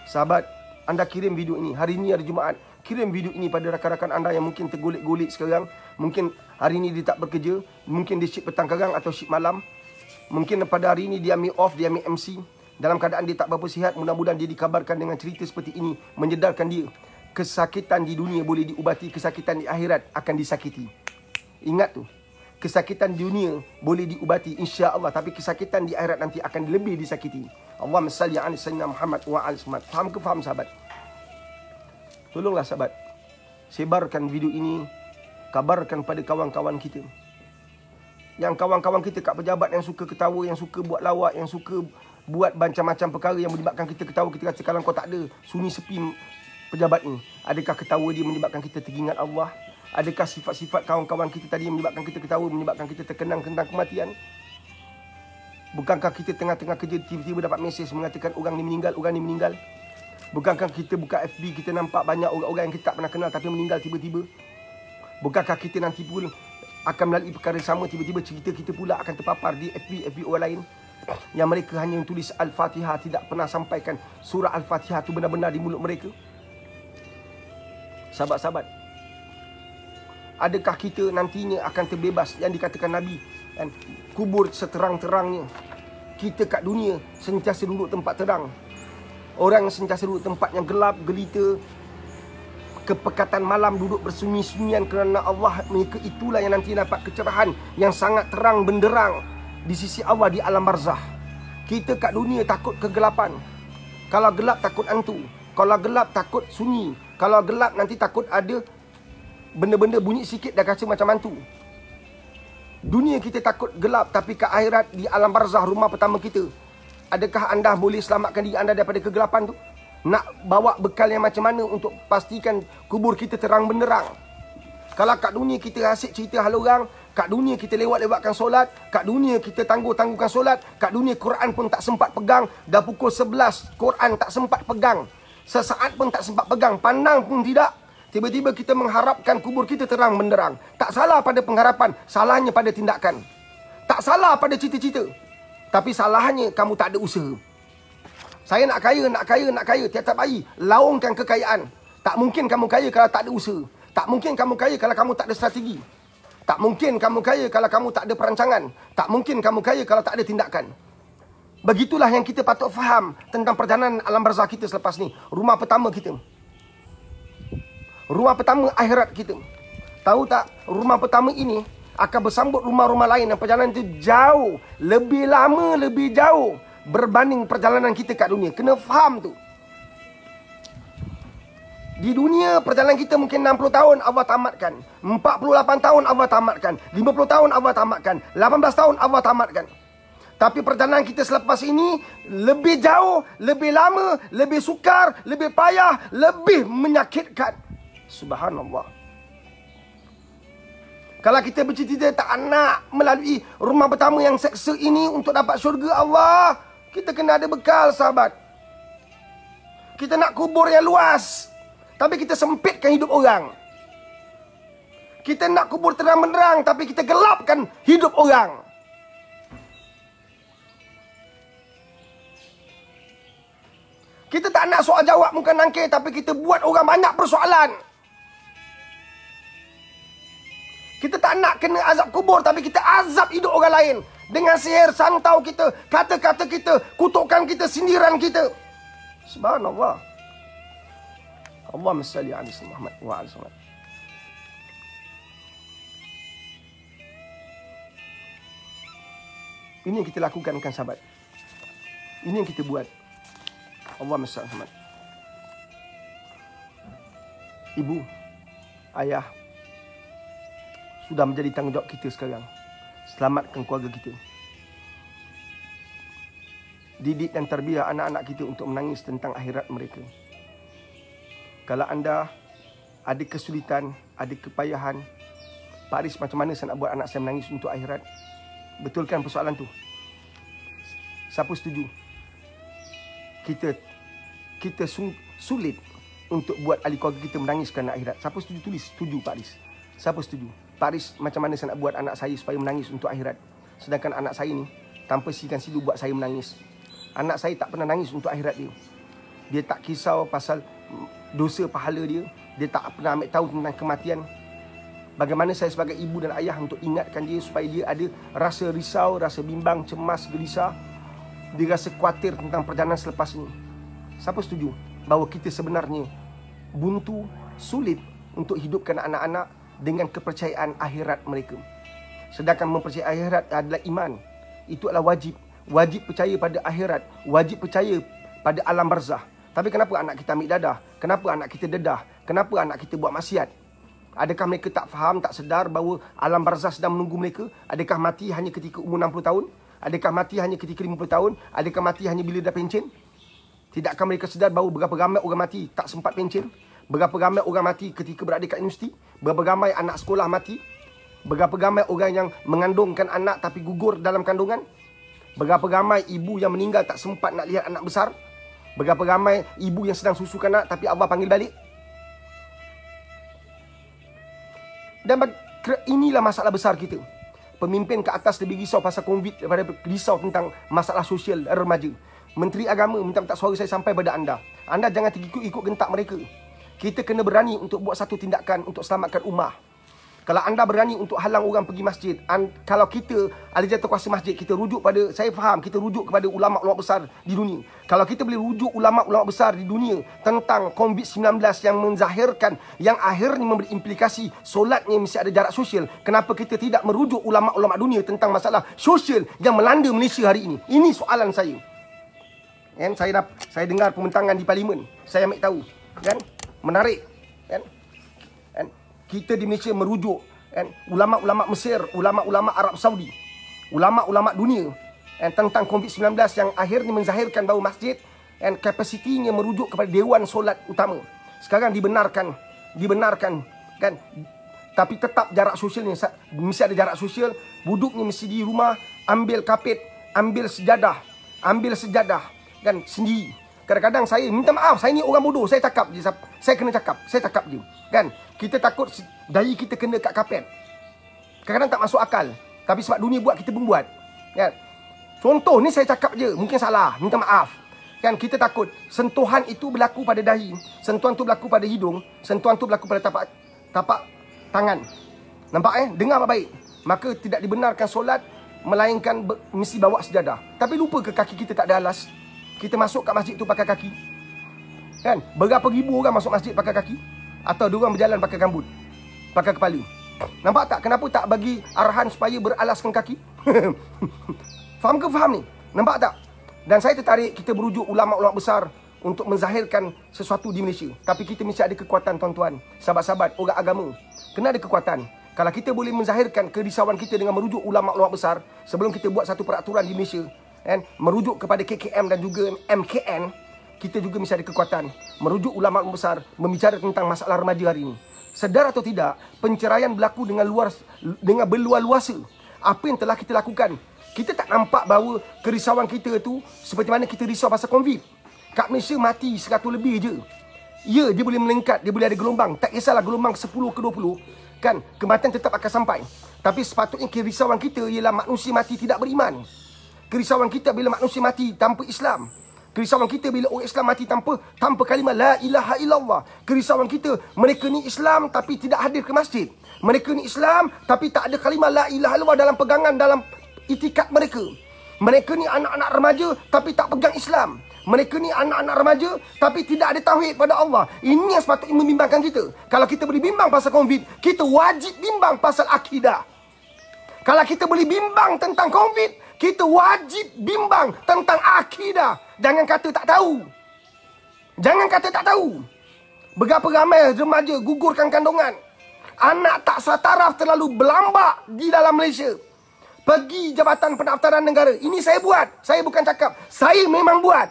Sahabat, anda kirim video ini. Hari ini hari Jumaat. Kirim video ini pada rakan-rakan anda yang mungkin tergolek-golek sekarang. Mungkin hari ini dia tak bekerja. Mungkin dia shift petang karang atau shift malam. Mungkin pada hari ini dia ambil off, dia ambil MC. Dalam keadaan dia tak berapa sihat, mudah-mudahan dia dikabarkan dengan cerita seperti ini. Menyedarkan dia. Kesakitan di dunia boleh diubati, kesakitan di akhirat akan disakiti. Ingat tu. Kesakitan di dunia boleh diubati insya-Allah, tapi kesakitan di akhirat nanti akan lebih disakiti. Allahumma salli ala sayyidina Muhammad wa ala Muhammad. Faham ke faham sahabat? Tolonglah sahabat, sebarkan video ini, kabarkan pada kawan-kawan kita. Yang kawan-kawan kita kat pejabat yang suka ketawa, yang suka buat lawak, yang suka buat macam-macam perkara yang menyebabkan kita ketawa. Kita kata kalau kau tak ada, sunyi sepi pejabat ni. Adakah ketawa dia menyebabkan kita teringat Allah? Adakah sifat-sifat kawan-kawan kita tadi yang menyebabkan kita ketawa, menyebabkan kita terkenang tentang kematian? Bukankah kita tengah-tengah kerja tiba-tiba dapat mesej mengatakan orang ni meninggal, orang ni meninggal? Bukankah kita buka FB, kita nampak banyak orang-orang yang kita tak pernah kenal tapi meninggal tiba-tiba? Bukankah kita nanti pun akan melalui perkara sama, tiba-tiba cerita kita pula akan terpapar di FB orang lain? Yang mereka hanya tulis Al-Fatihah, tidak pernah sampaikan surah Al-Fatihah itu benar-benar di mulut mereka. Sahabat-sahabat, adakah kita nantinya akan terbebas yang dikatakan Nabi, kan? Kubur seterang-terangnya. Kita kat dunia sentiasa duduk tempat terang. Orang sentiasa duduk tempat yang gelap, gelita. Kepekatan malam duduk bersunyi-sunyian kerana Allah mereka itulah yang nanti dapat kecerahan yang sangat terang benderang di sisi Allah di alam barzah. Kita kat dunia takut kegelapan. Kalau gelap takut hantu. Kalau gelap takut sunyi. Kalau gelap nanti takut ada benda-benda bunyi sikit dah rasa macam hantu. Dunia kita takut gelap, tapi ke akhirat di alam barzah rumah pertama kita. Adakah anda boleh selamatkan diri anda daripada kegelapan tu? Nak bawa bekal yang macam mana untuk pastikan kubur kita terang benderang? Kalau kat dunia kita asyik cerita hal orang, kat dunia kita lewat-lewatkan solat, kat dunia kita tangguh-tangguhkan solat, kat dunia Quran pun tak sempat pegang, dah pukul 11 Quran tak sempat pegang, sesaat pun tak sempat pegang, pandang pun tidak. Tiba-tiba kita mengharapkan kubur kita terang benderang. Tak salah pada pengharapan, salahnya pada tindakan. Tak salah pada cita-cita, tapi salahnya kamu tak ada usaha. Saya nak kaya, nak kaya, nak kaya. Tiap-tiap hari laungkan kekayaan. Tak mungkin kamu kaya kalau tak ada usaha. Tak mungkin kamu kaya kalau kamu tak ada strategi. Tak mungkin kamu kaya kalau kamu tak ada perancangan. Tak mungkin kamu kaya kalau tak ada tindakan. Begitulah yang kita patut faham tentang perjalanan alam barzah kita selepas ni. Rumah pertama kita. Rumah pertama akhirat kita. Tahu tak, rumah pertama ini akan bersambut rumah-rumah lain dan perjalanan itu jauh, lebih lama, lebih jauh berbanding perjalanan kita kat dunia. Kena faham tu. Di dunia perjalanan kita mungkin 60 tahun Allah tamatkan, 48 tahun Allah tamatkan, 50 tahun Allah tamatkan, 18 tahun Allah tamatkan. Tapi perjalanan kita selepas ini lebih jauh, lebih lama, lebih sukar, lebih payah, lebih menyakitkan. Subhanallah. Kalau kita bercita-cita tak nak melalui rumah pertama yang seksa ini untuk dapat syurga Allah, kita kena ada bekal, sahabat. Kita nak kubur yang luas, tapi kita sempitkan hidup orang. Kita nak kubur terang benderang, tapi kita gelapkan hidup orang. Kita tak nak soal jawab muka nangkir, tapi kita buat orang banyak persoalan. Kita tak nak kena azab kubur, tapi kita azab hidup orang lain. Dengan sihir, santau kita, kata-kata kita, kutukan kita, sindiran kita. Subhanallah. Allahumma salli ala Muhammad wa ala Muhammad. Ini yang kita lakukan, kan sahabat. Ini yang kita buat. Allahumma salli ala Muhammad. Ibu, ayah, sudah menjadi tanggungjawab kita sekarang. Selamatkan keluarga kita. Didik dan tarbiyah anak-anak kita untuk menangis tentang akhirat mereka. Kalau anda ada kesulitan, ada kepayahan, Pak Aris, macam mana saya nak buat anak saya menangis untuk akhirat? Betulkan persoalan tu. Siapa setuju? Kita sulit untuk buat ahli keluarga kita menangis kerana akhirat. Siapa setuju tulis? Setuju Pak Aris. Siapa setuju? Pak Aris, macam mana saya nak buat anak saya supaya menangis untuk akhirat? Sedangkan anak saya ni tanpa sikan silu buat saya menangis. Anak saya tak pernah nangis untuk akhirat dia. Dia tak kisau pasal dosa pahala dia. Dia tak pernah ambil tahu tentang kematian. Bagaimana saya sebagai ibu dan ayah untuk ingatkan dia supaya dia ada rasa risau, rasa bimbang, cemas, gelisah. Dia rasa khawatir tentang perjalanan selepas ini. Siapa setuju bahawa kita sebenarnya buntu, sulit untuk hidupkan anak-anak dengan kepercayaan akhirat mereka. Sedangkan mempercayai akhirat adalah iman. Itu adalah wajib. Wajib percaya pada akhirat. Wajib percaya pada alam barzah. Tapi kenapa anak kita ambil dadah? Kenapa anak kita dedah? Kenapa anak kita buat maksiat? Adakah mereka tak faham, tak sedar bahawa alam barzah sedang menunggu mereka? Adakah mati hanya ketika umur 60 tahun? Adakah mati hanya ketika 50 tahun? Adakah mati hanya bila dah pencen? Tidakkah mereka sedar bahawa berapa ramai orang mati tak sempat pencen? Berapa ramai orang mati ketika berada kat universiti? Berapa ramai anak sekolah mati? Berapa ramai orang yang mengandungkan anak tapi gugur dalam kandungan? Berapa ramai ibu yang meninggal tak sempat nak lihat anak besar? Berapa ramai ibu yang sedang susukan anak tapi Allah panggil balik? Dan inilah masalah besar kita. Pemimpin ke atas lebih risau pasal COVID daripada risau tentang masalah sosial remaja. Menteri Agama minta suara saya sampai pada anda. Anda jangan ikut gentak mereka. Kita kena berani untuk buat satu tindakan untuk selamatkan ummah. Kalau anda berani untuk halang orang pergi masjid, kalau kita ahli jawatan kuasa masjid, kita rujuk pada, saya faham, kita rujuk kepada ulama-ulama besar di dunia. Kalau kita boleh rujuk ulama-ulama besar di dunia tentang COVID-19 yang menzahirkan, yang akhirnya memberi implikasi solatnya mesti ada jarak sosial, kenapa kita tidak merujuk ulama-ulama dunia tentang masalah sosial yang melanda Malaysia hari ini? Ini soalan saya. Kan saya dengar pembentangan di parlimen, saya ambil tahu, kan? Menarik, kan? Kita di Malaysia merujuk, kan, ulama-ulama Mesir, ulama-ulama Arab Saudi, ulama-ulama dunia, kan, tentang COVID-19 yang akhirnya menzahirkan bahawa masjid kapasitinya merujuk kepada dewan solat utama. Sekarang dibenarkan, kan, tapi tetap jarak sosialnya mesti ada jarak sosial. Duduknya mesti di rumah, ambil kapet, ambil sejadah, kan, sendiri. Kadang-kadang saya minta maaf, saya ni orang bodoh, saya cakap je, saya kena cakap je, kan. Kita takut dahi kita kena kat kapet. Kadang-kadang tak masuk akal, tapi sebab dunia buat, kita pun buat, kan. Contoh ni saya cakap je, mungkin salah, minta maaf, kan. Kita takut sentuhan itu berlaku pada dahi, sentuhan tu berlaku pada hidung, sentuhan tu berlaku pada tapak tangan. Nampak dengar baik. Maka tidak dibenarkan solat melainkan mesti bawa sejadah. Tapi lupa ke kaki kita tak ada alas? Kita masuk kat masjid tu pakai kaki, kan? Berapa ribu orang masuk masjid pakai kaki? Atau diorang berjalan pakai gambut, pakai kepala? Nampak tak? Kenapa tak bagi arahan supaya beralaskan kaki? Faham ke faham ni? Nampak tak? Dan saya tertarik kita berujuk ulama-ulama besar, untuk menzahirkan sesuatu di Malaysia. Tapi kita mesti ada kekuatan, tuan-tuan, sahabat-sahabat, orang agama. Kena ada kekuatan. Kalau kita boleh menzahirkan kerisauan kita dengan merujuk ulama-ulama besar, sebelum kita buat satu peraturan di Malaysia, kan, merujuk kepada KKM dan juga MKN, kita juga mesti ada kekuatan. Merujuk ulama besar, membicara tentang masalah remaja hari ini. Sedar atau tidak, penceraian berlaku dengan berluar-luasa. Apa yang telah kita lakukan, kita tak nampak bahawa kerisauan kita tu seperti mana kita risau pasal COVID. Kat Malaysia mati 100 lebih je. Ya, dia boleh meningkat, dia boleh ada gelombang. Tak kisahlah gelombang 10 ke 20, kan, kematian tetap akan sampai. Tapi sepatutnya kerisauan kita ialah manusia mati tidak beriman. Kerisauan kita bila manusia mati tanpa Islam. Kerisauan kita bila orang Islam mati tanpa kalimah la ilaha illallah. Kerisauan kita, mereka ni Islam tapi tidak hadir ke masjid. Mereka ni Islam tapi tak ada kalimah la ilaha illallah dalam pegangan, dalam itikad mereka. Mereka ni anak-anak remaja tapi tak pegang Islam. Mereka ni anak-anak remaja tapi tidak ada tauhid pada Allah. Ini yang sepatutnya membimbangkan kita. Kalau kita boleh bimbang pasal COVID, kita wajib bimbang pasal akidah. Kalau kita boleh bimbang tentang COVID, kita wajib bimbang tentang akidah. Jangan kata tak tahu. Jangan kata tak tahu. Berapa ramai remaja gugurkan kandungan. Anak tak setaraf terlalu berlambak di dalam Malaysia. Pergi Jabatan Pendaftaran Negara. Ini saya buat. Saya bukan cakap. Saya memang buat.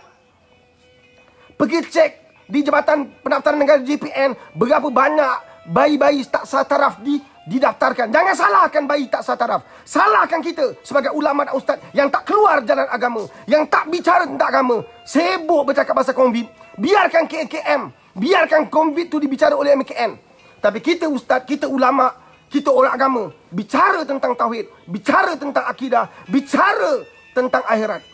Pergi cek di Jabatan Pendaftaran Negara JPN, berapa banyak bayi-bayi tak setaraf didaftarkan. Jangan salahkan bayi tak setaraf. Salahkan kita sebagai ulama dan ustaz yang tak keluar jalan agama, yang tak bicara tentang agama, sibuk bercakap pasal COVID. Biarkan KKM, biarkan COVID tu dibicara oleh MKN. Tapi kita ustaz, kita ulama, kita orang agama, bicara tentang tauhid, bicara tentang akidah, bicara tentang akhirat.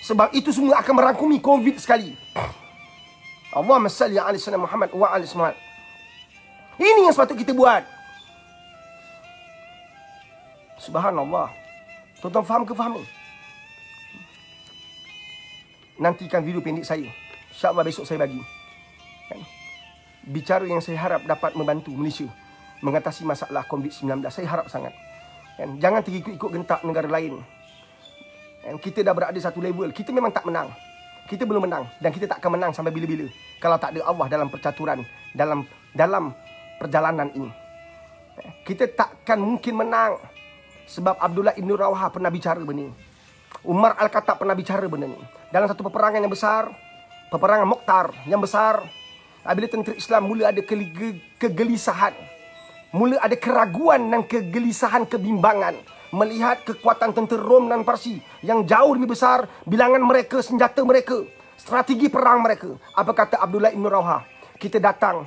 Sebab itu semua akan merangkumi COVID sekali. Allahumma salli ala sayyidina Muhammad wa ali Muhammad. Ini yang sepatut kita buat. Subhanallah. Tuan-tuan faham ke faham ni? Nantikan video pendek saya. InsyaAllah besok saya bagi. Bicara yang saya harap dapat membantu Malaysia mengatasi masalah COVID-19. Saya harap sangat. Jangan terikut-ikut gentak negara lain. Kita dah berada satu level. Kita memang tak menang. Kita belum menang. Dan kita tak akan menang sampai bila-bila. Kalau tak ada Allah dalam percaturan. Dalam perjalanan ini. Kita takkan mungkin menang. Sebab Abdullah Ibn Rawahah pernah bicara benda ni. Umar Al-Khattab pernah bicara benda ni. Dalam satu peperangan yang besar. Peperangan Mokhtar yang besar. Bila tentera Islam mula ada kegelisahan. Mula ada keraguan dan kegelisahan, kebimbangan. Melihat kekuatan tentera Rom dan Parsi yang jauh lebih besar, bilangan mereka, senjata mereka, strategi perang mereka. Apa kata Abdullah Ibn Rawahah? Kita datang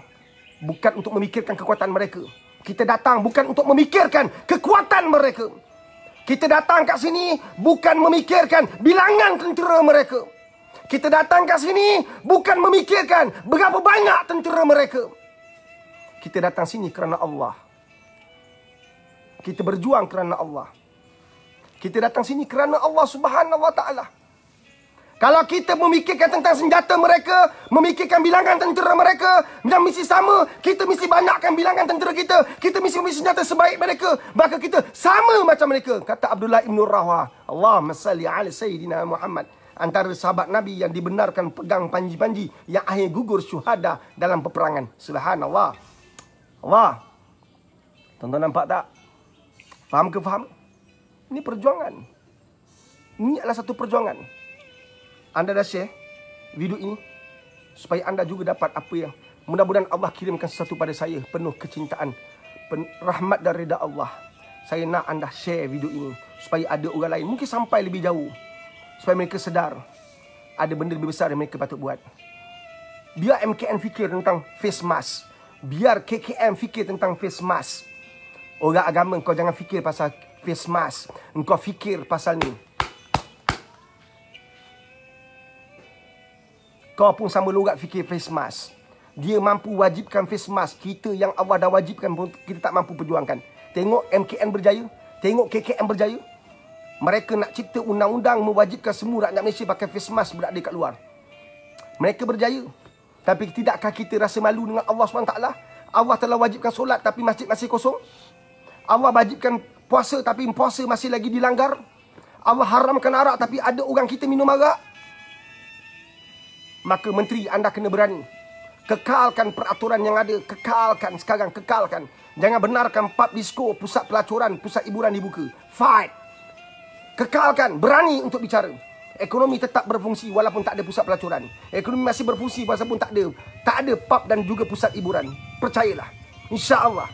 bukan untuk memikirkan kekuatan mereka. Kita datang bukan untuk memikirkan kekuatan mereka. Kita datang kat sini bukan memikirkan bilangan tentera mereka. Kita datang kat sini bukan memikirkan berapa banyak tentera mereka. Kita datang sini kerana Allah. Kita berjuang kerana Allah. Kita datang sini kerana Allah Subhanahu Wa Taala. Kalau kita memikirkan tentang senjata mereka, memikirkan bilangan tentera mereka, yang mesti sama, kita mesti banyakkan bilangan tentera kita. Kita mesti memiliki senjata sebaik mereka. Maka kita sama macam mereka. Kata Abdullah Ibn Rawahah. Allahumma salli ala Sayyidina Muhammad. Antara sahabat Nabi yang dibenarkan pegang panji-panji yang akhir gugur syuhada dalam peperangan. Subhanallah. Allah. Tuan-tuan nampak tak? Faham ke faham? Ini perjuangan. Ini adalah satu perjuangan. Anda dah share video ini supaya anda juga dapat apa yang mudah-mudahan Allah kirimkan sesuatu pada saya penuh kecintaan, rahmat dan reda Allah. Saya nak anda share video ini supaya ada orang lain mungkin sampai lebih jauh, supaya mereka sedar ada benda lebih besar yang mereka patut buat. Biar MKN fikir tentang face mask, biar KKM fikir tentang face mask. Orang agama, kau jangan fikir pasal face mask. Engkau fikir pasal ni. Kau pun sama logat fikir face mask. Dia mampu wajibkan face mask. Kita yang Allah dah wajibkan pun kita tak mampu perjuangkan. Tengok MKN berjaya. Tengok KKM berjaya. Mereka nak cipta undang-undang mewajibkan semua rakyat Malaysia pakai face mask berada kat luar. Mereka berjaya. Tapi tidakkah kita rasa malu dengan Allah SWT? Allah telah wajibkan solat tapi masjid masih kosong. Allah wajibkan puasa tapi puasa masih lagi dilanggar. Allah haramkan arak tapi ada orang kita minum arak. maka menteri anda kena berani. Kekalkan peraturan yang ada. Kekalkan sekarang. Kekalkan. Jangan benarkan pub disco, pusat pelacuran, pusat hiburan dibuka. Fight. Kekalkan. Berani untuk bicara. Ekonomi tetap berfungsi walaupun tak ada pusat pelacuran. Ekonomi masih berfungsi walaupun tak ada pub dan juga pusat hiburan. Percayalah. InsyaAllah.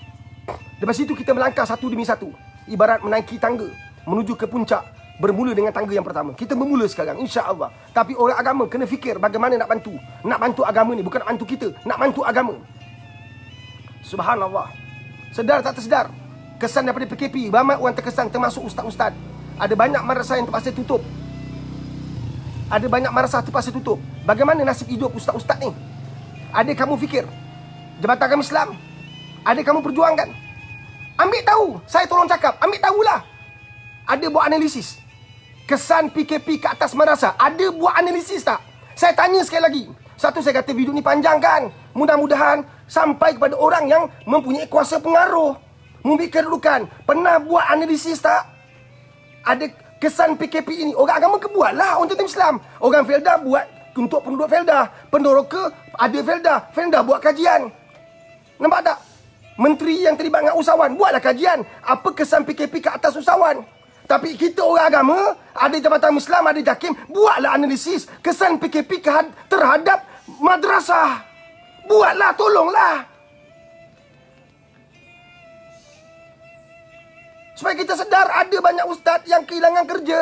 Lepas itu kita melangkah satu demi satu. Ibarat menaiki tangga menuju ke puncak. Bermula dengan tangga yang pertama. Kita memula sekarang, insya-Allah. Tapi orang agama kena fikir bagaimana nak bantu. Nak bantu agama ni, bukan nak bantu kita. Nak bantu agama. Subhanallah. Sedar tak tersedar, kesan daripada PKP, ramai orang terkesan, termasuk ustaz-ustaz. Ada banyak madrasah yang terpaksa tutup. Ada banyak madrasah terpaksa tutup. Bagaimana nasib hidup ustaz-ustaz ni? Ada kamu fikir? Jabatan Agama Islam? Ada kamu perjuangkan? Ambil tahu. Saya tolong cakap, ambil tahulah. Ada buat analisis. Kesan PKP ke atas madrasah. Ada buat analisis tak? Saya tanya sekali lagi. Satu, saya kata video ni panjang kan. Mudah-mudahan sampai kepada orang yang mempunyai kuasa pengaruh. Memiliki kedudukan. Pernah buat analisis tak? Ada kesan PKP ini. Orang agama kebuatlah untuk Islam. Orang Felda buat untuk penduduk Felda. Pendoroka ada Felda. Felda buat kajian. Nampak tak? Menteri yang terlibat dengan usahawan buatlah kajian. Apa kesan PKP ke atas usahawan? Tapi kita orang agama, ada Jabatan Islam, ada JAKIM, buatlah analisis kesan PKP terhadap madrasah. Buatlah, tolonglah. Supaya kita sedar ada banyak ustaz yang kehilangan kerja,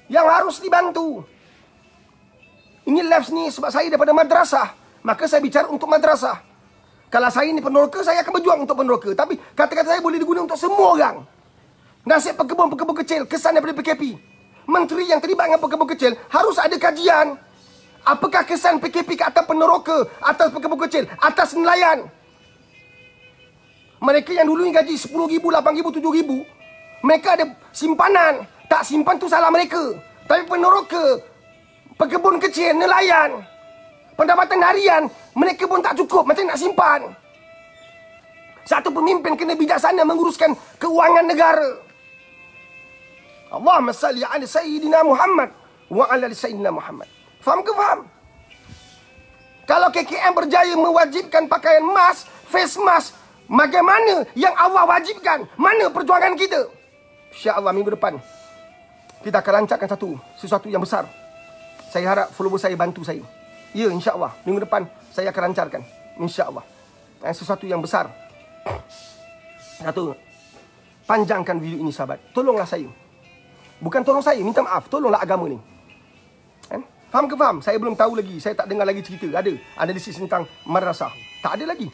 yang harus dibantu. Ini live ni sebab saya daripada madrasah. Maka saya bicara untuk madrasah. Kalau saya ni peneroka, saya akan berjuang untuk peneroka. Tapi kata-kata saya boleh digunakan untuk semua orang. Nasib pekebun-pekebun kecil, kesan daripada PKP. Menteri yang terlibat dengan pekebun kecil harus ada kajian. Apakah kesan PKP ke atas peneroka, atas pekebun kecil, atas nelayan? Mereka yang dulu ni gaji 10,000, 8,000, 7,000, mereka ada simpanan. Tak simpan tu salah mereka. Tapi peneroka, pekebun kecil, nelayan, pendapatan harian, mereka pun tak cukup. Macam nak simpan? Satu pemimpin kena bijaksana menguruskan keuangan negara. Allahumma salli ala Sayyidina Muhammad wa ala Sayyidina Muhammad. Faham ke faham? Kalau KKM berjaya mewajibkan pakaian mask, face mask, bagaimana yang Allah wajibkan? Mana perjuangan kita? InsyaAllah minggu depan kita akan lancarkan sesuatu yang besar. Saya harap follower saya bantu saya. Ya, insyaAllah minggu depan saya akan lancarkan. InsyaAllah sesuatu yang besar. Satu, panjangkan video ini sahabat. Tolonglah saya. Bukan tolong saya, minta maaf. Tolonglah agama ni. Faham ke faham? Saya belum tahu lagi. Saya tak dengar lagi cerita. Ada analisis tentang madrasah. Tak ada lagi.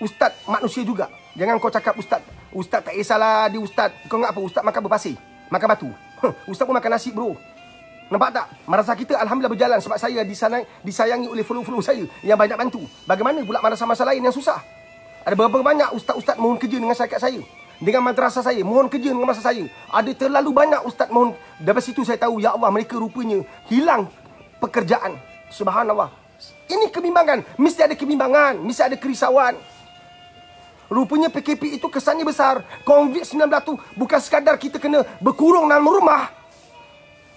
Ustaz manusia juga. Jangan kau cakap ustaz. Ustaz tak kisahlah dia ustaz. Kau ingat apa? Ustaz makan berpasir. Makan batu. Ustaz pun makan nasi bro. Nampak tak? Madrasah kita alhamdulillah berjalan. Sebab saya disayangi oleh follow-follow saya yang banyak bantu. Bagaimana pula madrasah-madrasah lain yang susah? Ada berapa banyak ustaz-ustaz mohon kerja dengan syarikat saya. Dengan madrasah saya, mohon kerja dengan madrasah saya. Ada terlalu banyak ustaz mohon. Dari situ saya tahu, ya Allah, mereka rupanya hilang pekerjaan. Subhanallah. Ini kebimbangan. Mesti ada kebimbangan. Mesti ada kerisauan. Rupanya PKP itu kesannya besar. COVID-19 tu bukan sekadar kita kena berkurung dalam rumah.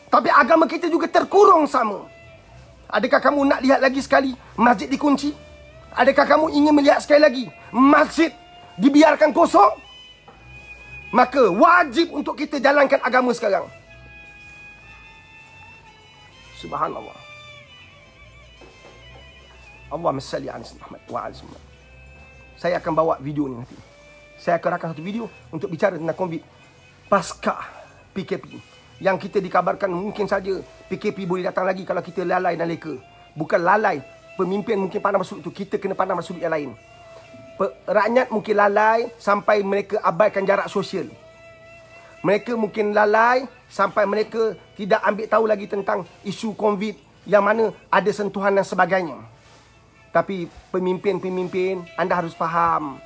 Tapi agama kita juga terkurung sama. Adakah kamu nak lihat lagi sekali masjid dikunci? Adakah kamu ingin melihat sekali lagi masjid dibiarkan kosong? Maka wajib untuk kita jalankan agama sekarang. Subhanallah. Allahumma salli ala Muhammad wa ala Muhammad. Saya akan bawa video ni nanti. Saya akan rakam satu video untuk bicara tentang COVID pasca PKP. Yang kita dikabarkan mungkin saja PKP boleh datang lagi kalau kita lalai dan leka. Bukan lalai. Pemimpin mungkin pandang masuk itu. Kita kena pandang masuk yang lain. Rakyat mungkin lalai sampai mereka abaikan jarak sosial. Mereka mungkin lalai sampai mereka tidak ambil tahu lagi tentang isu COVID yang mana ada sentuhan dan sebagainya. Tapi pemimpin-pemimpin, anda harus faham.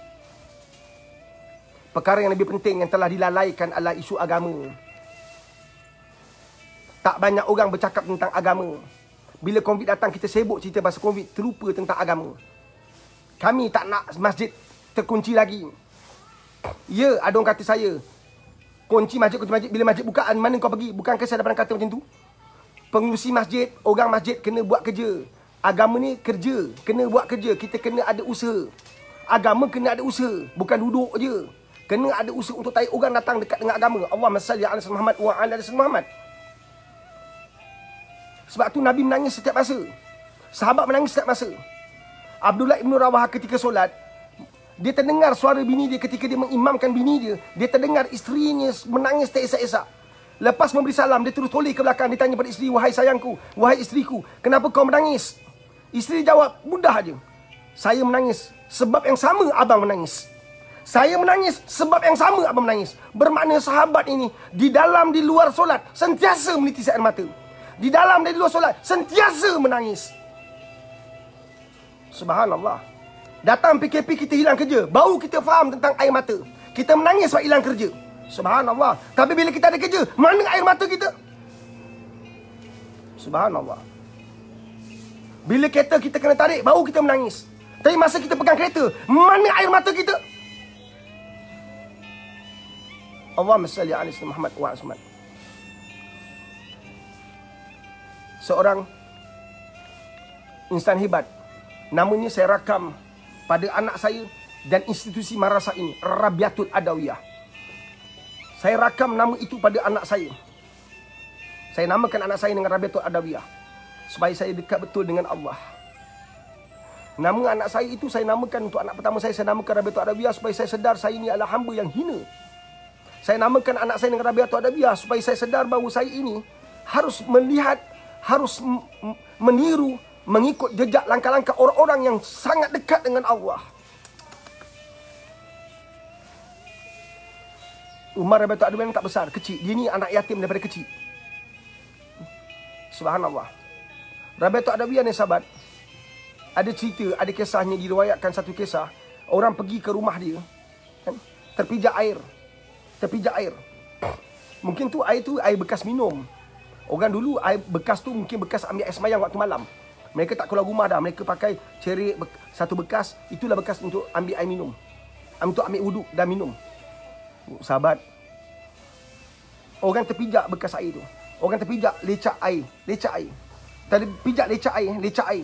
Perkara yang lebih penting yang telah dilalaikan adalah isu agama. Tak banyak orang bercakap tentang agama. Bila COVID datang, kita sibuk cerita pasal COVID, terlupa tentang agama. Kami tak nak masjid terkunci lagi. Ya, ada orang kata saya, kunci masjid, bila masjid buka, mana kau pergi? Bukankah saya dapat kata macam tu? pengurusi masjid, orang masjid kena buat kerja. Agama ni kerja, kena buat kerja. Kita kena ada usaha. Agama kena ada usaha, bukan duduk je. Kena ada usaha untuk tarik orang datang dekat dengan agama. Allahumma salli ala Muhammad wa ala ali Muhammad. Sebab tu Nabi menangis setiap masa. Sahabat menangis setiap masa. Abdullah ibn Rawahah ketika solat, dia terdengar suara bini dia ketika dia mengimamkan bini dia. Dia terdengar isterinya menangis teresak-esak. Lepas memberi salam, dia terus toleh ke belakang. Dia tanya pada isteri, wahai sayangku, wahai isteriku, kenapa kau menangis? Isteri jawab, mudah aja. Saya menangis sebab yang sama abang menangis. Saya menangis sebab yang sama abang menangis. Bermakna sahabat ini di dalam di luar solat sentiasa menitis air mata. Di dalam dan di luar solat sentiasa menangis. Subhanallah. Datang PKP kita hilang kerja, baru kita faham tentang air mata. Kita menangis sebab hilang kerja. Subhanallah. Tapi bila kita ada kerja, mana air mata kita? Subhanallah. Bila kereta kita kena tarik, baru kita menangis. Tapi masa kita pegang kereta, mana air mata kita? Allahumma salli ala Muhammad wa ala. Seorang insan hebat, namanya saya rakam pada anak saya dan institusi madrasah ini, Rabiatul Adawiyah. Saya rakam nama itu pada anak saya. Saya namakan anak saya dengan Rabiatul Adawiyah, supaya saya dekat betul dengan Allah. Nama anak saya itu saya namakan, untuk anak pertama saya namakan Rabiatul Adawiyah, supaya saya sedar saya ini adalah hamba yang hina. Saya namakan anak saya dengan Rabiatul Adawiyah, supaya saya sedar bahawa saya ini harus melihat, harus meniru, mengikut jejak langkah-langkah orang-orang yang sangat dekat dengan Allah. Umar Rabiatul Adawiyah tak besar, kecil. Dia ni anak yatim daripada kecil. Subhanallah. Rabiatul Adawiyah ni sahabat, ada cerita, ada kisahnya, diriwayatkan satu kisah. Orang pergi ke rumah dia, kan? Terpijak air. Mungkin tu air bekas minum. Orang dulu air bekas tu mungkin bekas ambil air semayang waktu malam. Mereka tak keluar rumah dah. Mereka pakai cerik satu bekas. Itulah bekas untuk ambil air minum, untuk ambil wuduk dan minum. Sahabat, orang terpijak bekas air tu. Orang terpijak lecak air. Terpijak lecak air.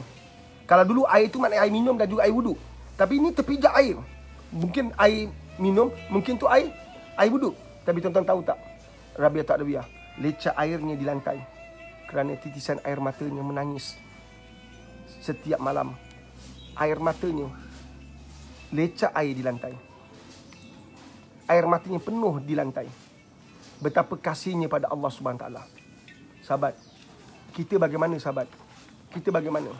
Kalau dulu air tu maknanya air minum dan juga air wuduk. Tapi ini terpijak air. Mungkin air minum, mungkin tu air wuduk. Tapi tuan-tuan tahu tak, Rabiatul Adawiyah lecak airnya di lantai kerana titisan air matanya menangis. Setiap malam air matanya lecak air di lantai. Air matanya penuh di lantai. Betapa kasihnya pada Allah Subhanahu Wa Taala. Sahabat, kita bagaimana sahabat? Kita bagaimana?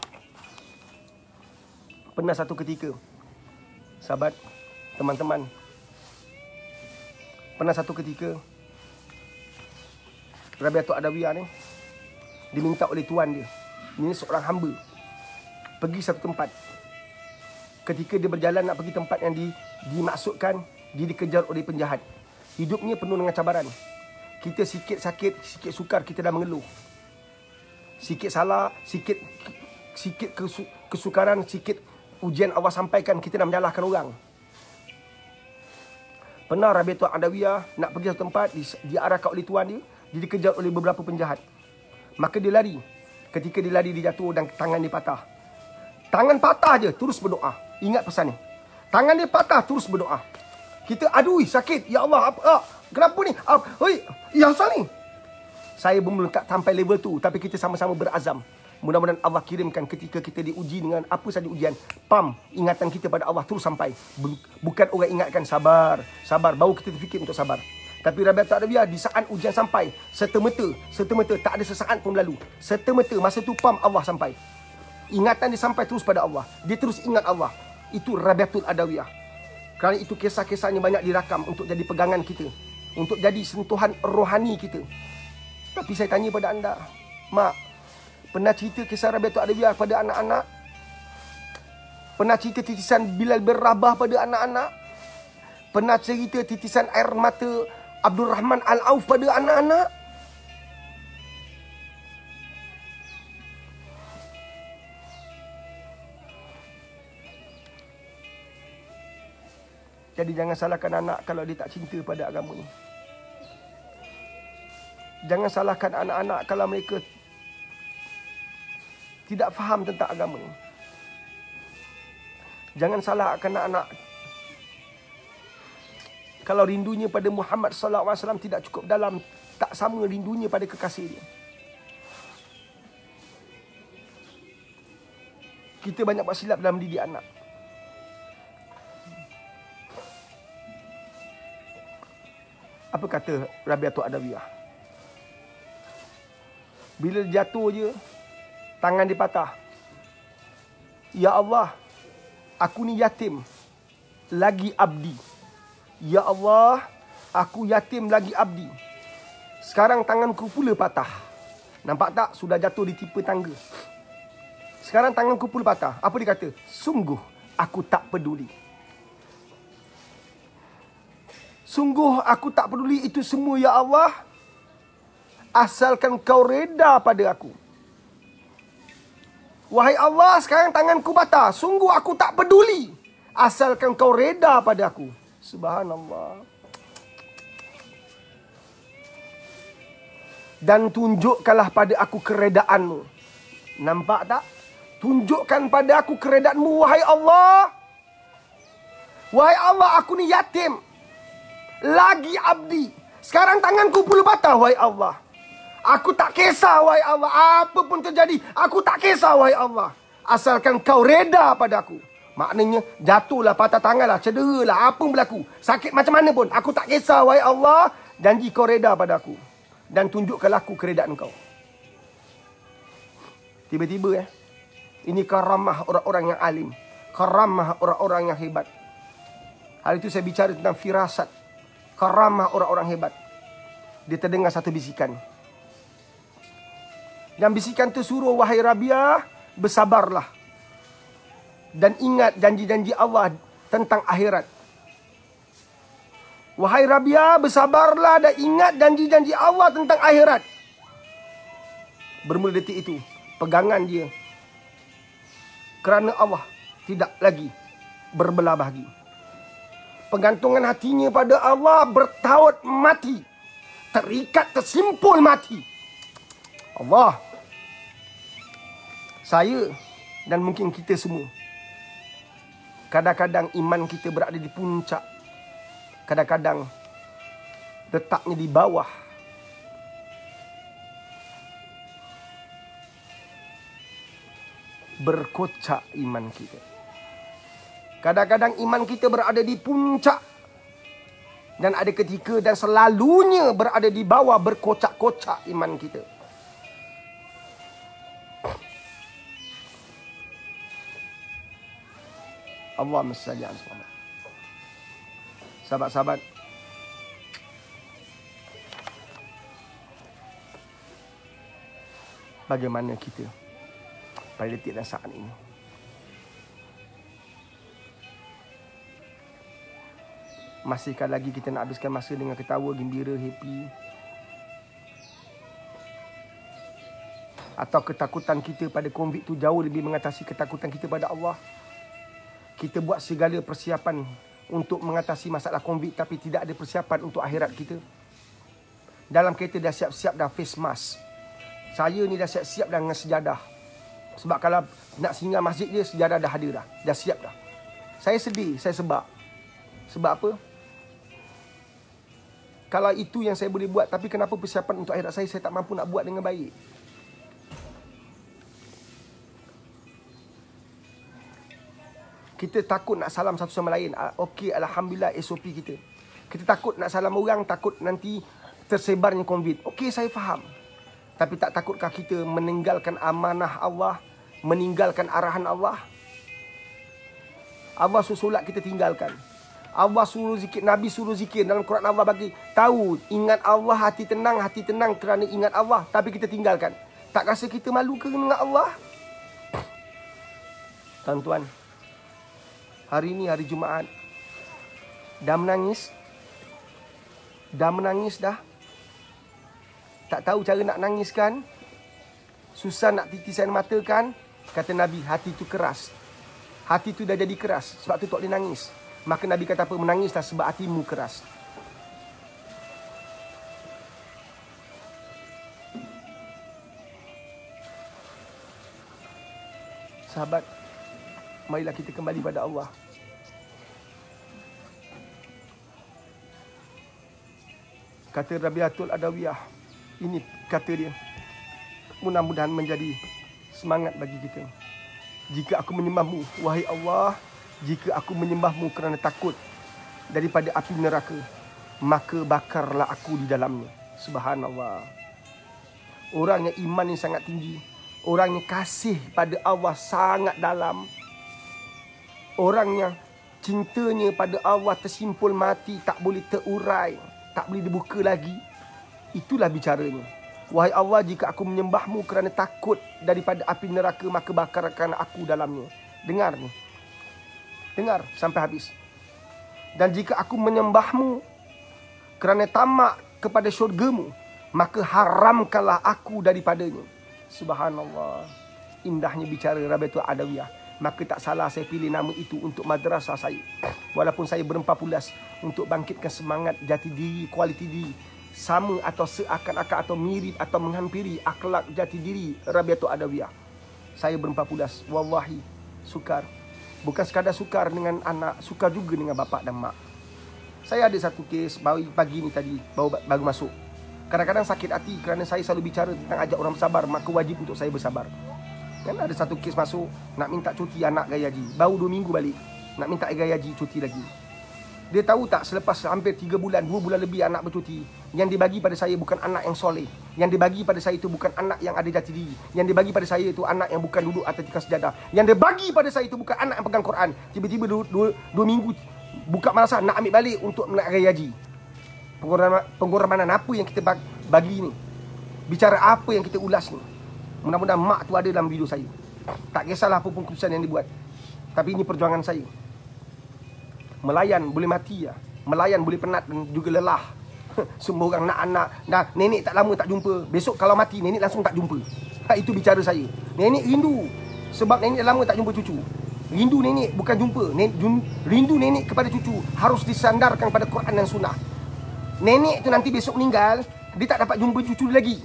Pernah satu ketika, sahabat, teman-teman, pernah satu ketika Rabiatul Adawiyah ni diminta oleh tuan dia. Ini seorang hamba pergi satu tempat. Ketika dia berjalan nak pergi tempat yang dimaksudkan, dia dikejar oleh penjahat. Hidupnya penuh dengan cabaran. Kita sikit sakit, sikit sukar, kita dah mengeluh. Sikit salah, sikit kesukaran, sikit ujian Allah sampaikan, kita dah menyalahkan orang. Pernah Rabiatul Adawiyah nak pergi satu tempat, diarahkan oleh tuan dia, dia dikejar oleh beberapa penjahat. Maka dia lari. Ketika dia lari, dia jatuh dan tangan dia patah. Tangan patah je, terus berdoa. Ingat pesan ni. Tangan dia patah, terus berdoa. Kita aduh sakit. Ya Allah, kenapa ni? Ya asal ni. Saya belum tak sampai level tu, tapi kita sama-sama berazam. Mudah-mudahan Allah kirimkan ketika kita diuji dengan apa saja ujian, ingatan kita pada Allah terus sampai. Bukan orang ingatkan sabar, baru kita terfikir untuk sabar. Tapi Rabiatul Adawiyah di saat ujian sampai, serta-merta tak ada sesaat pun berlalu. Serta-merta masa tu Allah sampai. Ingatan dia sampai terus pada Allah. Dia terus ingat Allah. Itu Rabiatul Adawiyah. Kerana itu kisah-kisahnya banyak dirakam untuk jadi pegangan kita, untuk jadi sentuhan rohani kita. Tapi saya tanya pada anda, mak, pernah cerita kisah Rabiatul Adawiyah pada anak-anak? Pernah cerita titisan Bilal bin Rabah pada anak-anak? Pernah cerita titisan air mata Abdul Rahman Al-Auf pada anak-anak? Jadi jangan salahkan anak kalau dia tak cinta pada agama ni. Jangan salahkan anak-anak kalau mereka tidak faham tentang agama ini. Jangan salah anak-anak. Kalau rindunya pada Muhammad sallallahu alaihi wasallam tidak cukup dalam, tak sama rindunya pada kekasih dia. Kita banyak buat silap dalam mendidik anak. Apa kata Rabi'atul Adawiyah? Bila jatuh je, tangan dia patah. Ya Allah, aku ni yatim, lagi abdi. Ya Allah, aku yatim lagi abdi. Sekarang tanganku pula patah. Nampak tak? Sudah jatuh di tipe tangga. Sekarang tanganku pula patah. Apa dia kata? Sungguh aku tak peduli. Sungguh aku tak peduli itu semua ya Allah. Asalkan kau reda pada aku. Wahai Allah, sekarang tanganku patah. Sungguh aku tak peduli. Asalkan kau reda pada aku. Subhanallah. Dan tunjukkanlah pada aku keredaanmu. Nampak tak? Tunjukkan pada aku keredaanmu, wahai Allah. Wahai Allah, aku ni yatim, lagi abdi. Sekarang tanganku pula patah, wahai Allah. Aku tak kisah, wahai Allah. Apa pun terjadi, aku tak kisah, wahai Allah. Asalkan kau reda pada aku. Maknanya, jatuhlah, patah tangan lah, cedera lah, apa pun berlaku. Sakit macam mana pun, aku tak kisah, wahai Allah. Janji kau reda pada aku. Dan tunjukkanlah aku keredaan kau. Tiba-tiba ini karamah orang-orang yang alim. Karamah orang-orang yang hebat. Hari itu saya bicara tentang firasat. Karamah orang-orang hebat. Dia terdengar satu bisikan. Dan bisikan itu suruh, wahai Rabi'ah, bersabarlah. Dan ingat janji-janji Allah tentang akhirat. Wahai Rabi'ah, bersabarlah dan ingat janji-janji Allah tentang akhirat. Bermula detik itu, pegangan dia kerana Allah tidak lagi berbelah bagi. Pengantungan hatinya pada Allah bertaut mati. Terikat, tersimpul mati. Allah. Saya dan mungkin kita semua, kadang-kadang iman kita berada di puncak. Kadang-kadang letaknya di bawah. Berkocak iman kita. Kadang-kadang iman kita berada di puncak. Dan ada ketika dan selalunya berada di bawah, berkocak-kocak iman kita. Allahumma salli ala Muhammad. Sahabat-sahabat, bagaimana kita pada detik dan saat ini? Masihkah lagi kita nak habiskan masa dengan ketawa, gembira, happy? Atau ketakutan kita pada COVID tu jauh lebih mengatasi ketakutan kita pada Allah? Kita buat segala persiapan untuk mengatasi masalah COVID, tapi tidak ada persiapan untuk akhirat kita. Dalam kereta dah siap-siap dah face mask. Saya ni dah siap-siap dah dengan sejadah. Sebab kalau nak singgah masjid je, sejadah dah ada dah. Dah siap dah. Saya sedih, saya sebab. Sebab apa? Kalau itu yang saya boleh buat, tapi kenapa persiapan untuk akhirat saya tak mampu nak buat dengan baik? Kita takut nak salam satu sama lain. Okey, alhamdulillah SOP kita. Kita takut nak salam orang, takut nanti tersebarnya COVID. Okey, saya faham. Tapi tak takutkah kita meninggalkan amanah Allah, meninggalkan arahan Allah? Allah suruh solat, kita tinggalkan. Allah suruh zikir, Nabi suruh zikir. Dalam Quran Allah bagi tahu, ingat Allah, hati tenang kerana ingat Allah. Tapi kita tinggalkan. Tak rasa kita malu ke dengan Allah? Tuan-tuan, hari ini hari Jumaat. Dah menangis? Dah menangis dah? Tak tahu cara nak nangis kan? Susah nak titisan mata kan? Kata Nabi, hati tu keras. Hati tu dah jadi keras. Sebab tu tak boleh nangis. Maka Nabi kata apa? Menangislah sebab hatimu keras. sahabat, marilah kita kembali pada Allah. Kata Rabiatul Adawiyah, ini kata dia, mudah-mudahan menjadi semangat bagi kita. Jika aku menyembahmu, wahai Allah, jika aku menyembahmu kerana takut daripada api neraka, maka bakarlah aku di dalamnya. Subhanallah. Orang yang iman yang sangat tinggi, orang yang kasih pada Allah sangat dalam, orang yang cintanya pada Allah tersimpul mati, tak boleh terurai, tak boleh dibuka lagi, itulah bicaranya. Wahai Allah, jika aku menyembahmu kerana takut daripada api neraka, maka bakarkan aku dalamnya. Dengar ni. Dengar sampai habis. Dan jika aku menyembahmu kerana tamak kepada syurgamu, maka haramkanlah aku daripadanya. Subhanallah. Indahnya bicara Rabiatul Adawiyah. Maka tak salah saya pilih nama itu untuk madrasah saya. Walaupun saya ber-14 untuk bangkitkan semangat jati diri, kualiti diri, sama atau seakan-akan atau mirip atau menghampiri akhlak jati diri Rabiatul Adawiyah. Saya ber-14, wallahi sukar. Bukan sekadar sukar dengan anak, sukar juga dengan bapa dan mak. Saya ada satu kes pagi ni tadi, baru masuk. Kadang-kadang sakit hati kerana saya selalu bicara tentang ajak orang bersabar, maka wajib untuk saya bersabar. Kan ada satu kes masuk, nak minta cuti anak gaya haji. Baru 2 minggu balik, nak minta gaya haji, cuti lagi. Dia tahu tak, selepas hampir 3 bulan, 2 bulan lebih anak bercuti, yang dibagi pada saya bukan anak yang soleh. Yang dibagi pada saya itu bukan anak yang ada jati diri. Yang dibagi pada saya itu anak yang bukan duduk atas tikar sejadah. Yang dibagi pada saya itu bukan anak yang pegang Quran. Tiba-tiba 2 minggu buka madrasah, nak ambil balik untuk nak gaya haji. Pengorbanan apa yang kita bagi ni? Bicara apa yang kita ulas ni? Mudah-mudahan mak tu ada dalam video saya. Tak kisahlah apa pun keputusan yang dibuat, tapi ini perjuangan saya. Melayan boleh mati ya. Melayan boleh penat dan juga lelah. Semua orang nak anak. Dah nenek tak lama tak jumpa, besok kalau mati nenek langsung tak jumpa. Itu bicara saya. Nenek rindu sebab nenek dah lama tak jumpa cucu. Rindu nenek bukan jumpa. Rindu nenek kepada cucu harus disandarkan pada Quran dan Sunnah. Nenek tu nanti besok meninggal, dia tak dapat jumpa cucu lagi.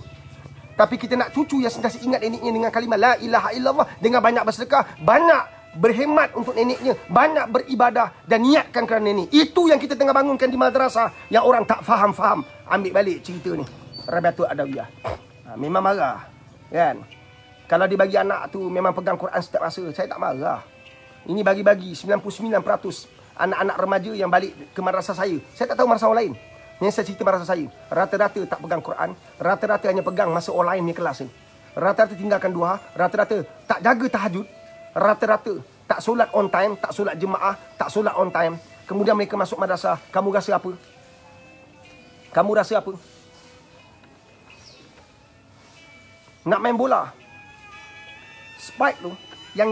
Tapi kita nak cucu yang sentiasa ingat neneknya dengan kalimah la ilaha illallah, dengan banyak bersedekah, banyak berhemat untuk neneknya, banyak beribadah dan niatkan kerana nenek. Itu yang kita tengah bangunkan di madrasah, yang orang tak faham-faham. Ambil balik cerita ni, Rabiatul Adawiyah. Memang marah kan. Kalau dibagi anak tu memang pegang Quran setiap masa, saya tak marah. Ini bagi-bagi 99% anak-anak remaja yang balik ke madrasah saya. Saya tak tahu madrasah orang lain. Yang saya cerita madrasah saya, rata-rata tak pegang Quran, rata-rata hanya pegang masa online ni kelas ni. Rata-rata tinggalkan duha, rata-rata tak jaga tahajud, rata-rata tak solat on time, tak solat jemaah, tak solat on time. Kemudian mereka masuk madrasah. Kamu rasa apa? Kamu rasa apa? Nak main bola, spike tu yang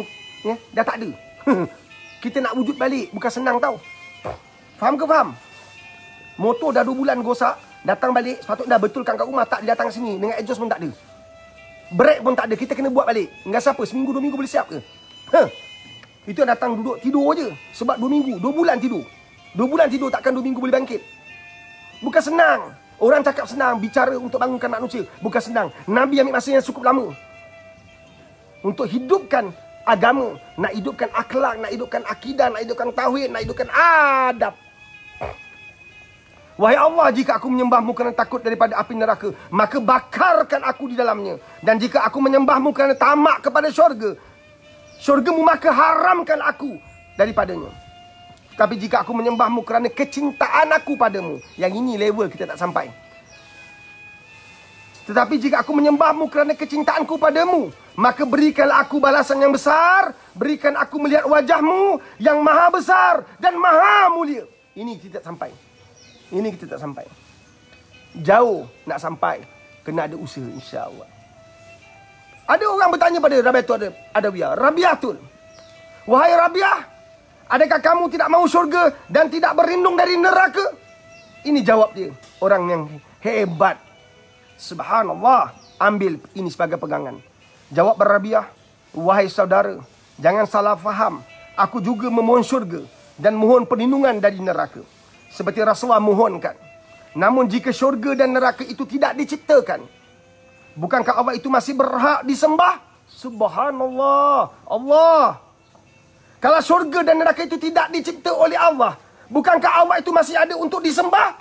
dah tak ada. Kita nak wujud balik bukan senang tau. Faham ke faham? Motor dah 2 bulan gosak, datang balik sepatutnya dah betulkan kat rumah, tak, dia datang sini dengan exhaust pun tak ada, brake pun tak ada, kita kena buat balik. Enggak siapa, seminggu 2 minggu boleh siap ke? Itu datang duduk tidur je. Sebab 2 minggu, 2 bulan tidur. 2 bulan tidur, takkan 2 minggu boleh bangkit. Bukan senang. Orang cakap senang, bicara untuk bangunkan manusia, bukan senang. Nabi ambil masa yang cukup lama untuk hidupkan agama, nak hidupkan akhlak, nak hidupkan akidah, nak hidupkan tauhid, nak hidupkan adab. Wahai Allah, jika aku menyembahmu kerana takut daripada api neraka, maka bakarkan aku di dalamnya. Dan jika aku menyembahmu kerana tamak kepada syurga, syurgamu, maka haramkan aku daripadanya. Tapi jika aku menyembahmu kerana kecintaan aku padamu, yang ini level kita tak sampai. Tetapi jika aku menyembahmu kerana kecintaanku padamu, maka berikanlah aku balasan yang besar. Berikan aku melihat wajahmu yang maha besar dan maha mulia. Ini kita tak sampai. Ini kita tak sampai. Jauh nak sampai, kena ada usaha insya-Allah. Ada orang bertanya pada Rabiatul Adawiyah, Rabiatul, wahai Rabiah, adakah kamu tidak mahu syurga dan tidak berlindung dari neraka? Ini jawab dia, orang yang hebat. Subhanallah, ambil ini sebagai pegangan. Jawab Rabiah, wahai saudara, jangan salah faham. Aku juga memohon syurga dan mohon perlindungan dari neraka, seperti Rasulullah mohonkan. Namun jika syurga dan neraka itu tidak diciptakan, bukankah Allah itu masih berhak disembah? Subhanallah. Allah. Kalau syurga dan neraka itu tidak dicipta oleh Allah, bukankah Allah itu masih ada untuk disembah?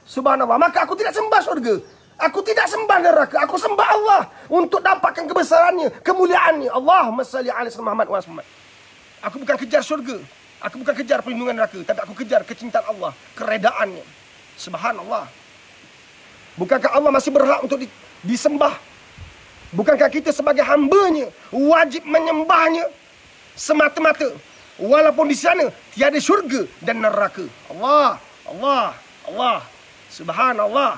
Subhanallah. Maka aku tidak sembah syurga. Aku tidak sembah neraka. Aku sembah Allah untuk dapatkan kebesarannya, kemuliaannya. Allahumma salli ala Muhammad wa Muhammad. Aku bukan kejar syurga. Aku bukan kejar perlindungan neraka. Tapi aku kejar kecintaan Allah, keredaannya. Subhanallah. Bukankah Allah masih berhak untuk disembah? Bukankah kita sebagai hambanya wajib menyembahnya semata-mata, walaupun di sana tiada syurga dan neraka? Allah, Allah, Allah. Subhanallah.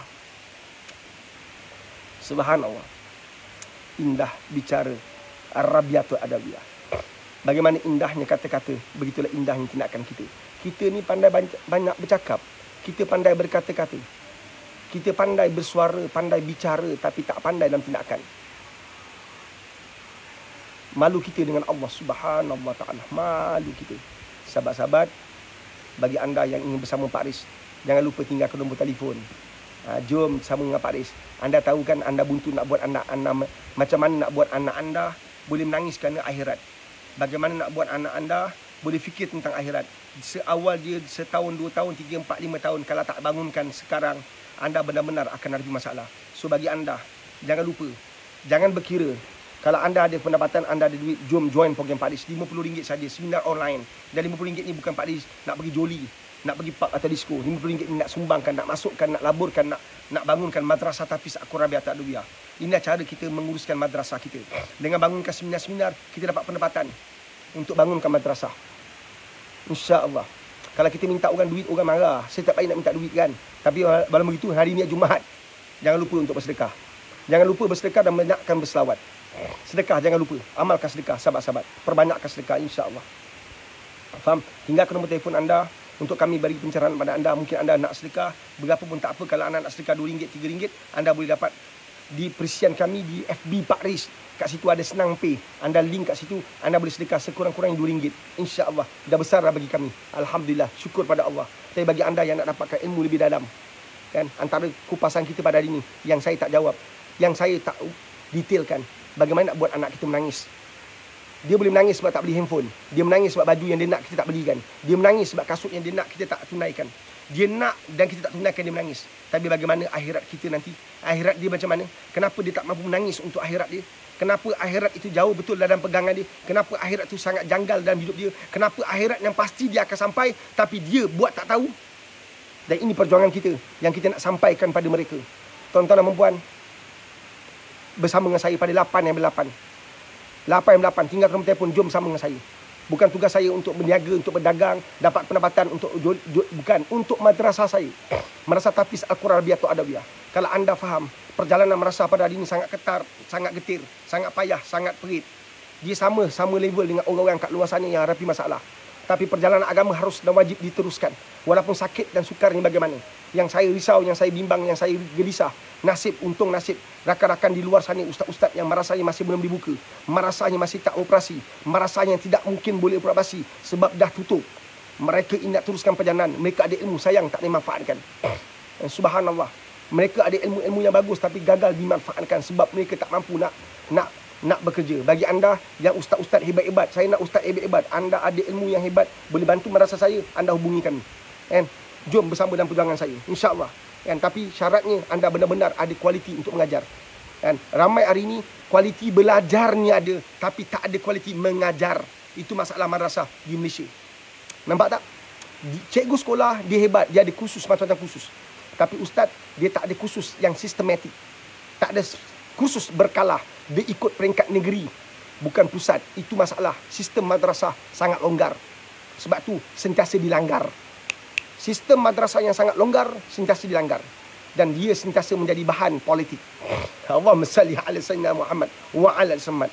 Subhanallah. Indah bicara, Arabiatul Adawiyah. Bagaimana indahnya kata-kata, begitulah indahnya tindakan kita. Kita ni pandai banyak bercakap. Kita pandai berkata-kata. Kita pandai bersuara, pandai bicara, tapi tak pandai dalam tindakan. Malu kita dengan Allah Subhanahu wa ta'ala. Malu kita. Sahabat-sahabat, bagi anda yang ingin bersama Pak Aris, jangan lupa tinggalkan nombor telefon. Jom sama dengan Pak Aris. Anda tahu kan anda buntu nak buat anak anda, macam mana nak buat anak anda boleh menangis kerana akhirat. Bagaimana nak buat anak anda boleh fikir tentang akhirat. Seawal dia setahun, 2 tahun, 3, 4, 5 tahun, kalau tak bangunkan sekarang, anda benar-benar akan ada masalah. So bagi anda, jangan lupa, jangan berkira. Kalau anda ada pendapatan, anda ada duit, jom join program Pak Aris. RM50 saja, seminar online. Dan RM50 ni bukan Pak Aris nak pergi joli, nak pergi pub atau disco. RM50 ni nak sumbangkan, nak masukkan, nak laburkan, nak bangunkan madrasah Tafiz Al-Qurabiah Ta'adawiyah. Inilah cara kita menguruskan madrasah kita. Dengan bangunkan seminar-seminar, kita dapat pendapatan untuk bangunkan madrasah. InsyaAllah. Kalau kita minta orang duit, orang marah. Saya tak payah nak minta duit kan. Tapi walau begitu, hari ni Jumaat, jangan lupa untuk bersedekah. Jangan lupa bersedekah dan banyakkan berselawat. Sedekah, jangan lupa. Amalkan sedekah, sahabat-sahabat. Perbanyakkan sedekah, insyaAllah. Faham? Tinggalkan nombor telefon anda untuk kami beri pencerahan pada anda. Mungkin anda nak sedekah, berapa pun tak apa. Kalau anda nak sedekah RM2, RM3, anda boleh dapat di perisian kami di FB Pak Aris. Kat situ ada Senang Pay. Anda link kat situ, anda boleh sedekah sekurang-kurangnya RM2. InsyaAllah. Dah besar dah bagi kami. Alhamdulillah. Syukur pada Allah. Tapi bagi anda yang nak dapatkan ilmu lebih dalam, kan, antara kupasan kita pada hari ini yang saya tak jawab, yang saya tak detailkan, bagaimana nak buat anak kita menangis. Dia boleh menangis sebab tak beli handphone. Dia menangis sebab baju yang dia nak kita tak belikan. Dia menangis sebab kasut yang dia nak kita tak tunaikan. Dia nak dan kita tak tunaikan, dia menangis. Tapi bagaimana akhirat kita nanti? Akhirat dia macam mana? Kenapa dia tak mampu menangis untuk akhirat dia? Kenapa akhirat itu jauh betul dalam pegangan dia? Kenapa akhirat itu sangat janggal dalam hidup dia? Kenapa akhirat yang pasti dia akan sampai tapi dia buat tak tahu? Dan ini perjuangan kita yang kita nak sampaikan pada mereka. Tuan-tuan dan puan, bersama dengan saya pada 8 yang 8, tinggalkan nombor telefon, jom sama dengan saya. Bukan tugas saya untuk berniaga, untuk berdagang, dapat pendapatan untuk bukan, untuk madrasah saya. Madrasah Tafiz Al-Qurabiah Ta'adawiyah. Kalau anda faham, perjalanan madrasah pada hari ini sangat ketar, sangat getir, sangat payah, sangat perit. Dia sama level dengan orang-orang kat luar sana yang hadapi masalah. Tapi perjalanan agama harus dan wajib diteruskan. Walaupun sakit dan sukarnya bagaimana. Yang saya risau, yang saya bimbang, yang saya gelisah. Nasib, untung nasib rakan-rakan di luar sana, ustaz-ustaz yang marasanya masih belum dibuka. Marasanya masih tak operasi. Marasanya tidak mungkin boleh operasi sebab dah tutup. Mereka ingin teruskan perjalanan. Mereka ada ilmu, sayang tak dimanfaatkan. Subhanallah. Mereka ada ilmu-ilmu yang bagus tapi gagal dimanfaatkan sebab mereka tak mampu nak bekerja. Bagi anda yang ustaz-ustaz hebat-hebat, saya nak ustaz hebat-hebat. Anda ada ilmu yang hebat, boleh bantu madrasah saya, anda hubungi kami. Jom bersama dalam perjuangan saya, insya-Allah. Tapi syaratnya anda benar-benar ada kualiti untuk mengajar. Ramai hari ini kualiti belajarnya ada, tapi tak ada kualiti mengajar. Itu masalah madrasah di Malaysia. Nampak tak? Cikgu sekolah dia hebat, dia ada kursus macam-macam kursus. Tapi ustaz dia tak ada kursus yang sistematik. Tak ada kursus berkala. Dia ikut peringkat negeri, bukan pusat. Itu masalah. Sistem madrasah sangat longgar. Sebab tu sentiasa dilanggar. Sistem madrasah yang sangat longgar sentiasa dilanggar. Dan dia sentiasa menjadi bahan politik. Allahumma salli ala sayyidina Muhammad wa ala Muhammad.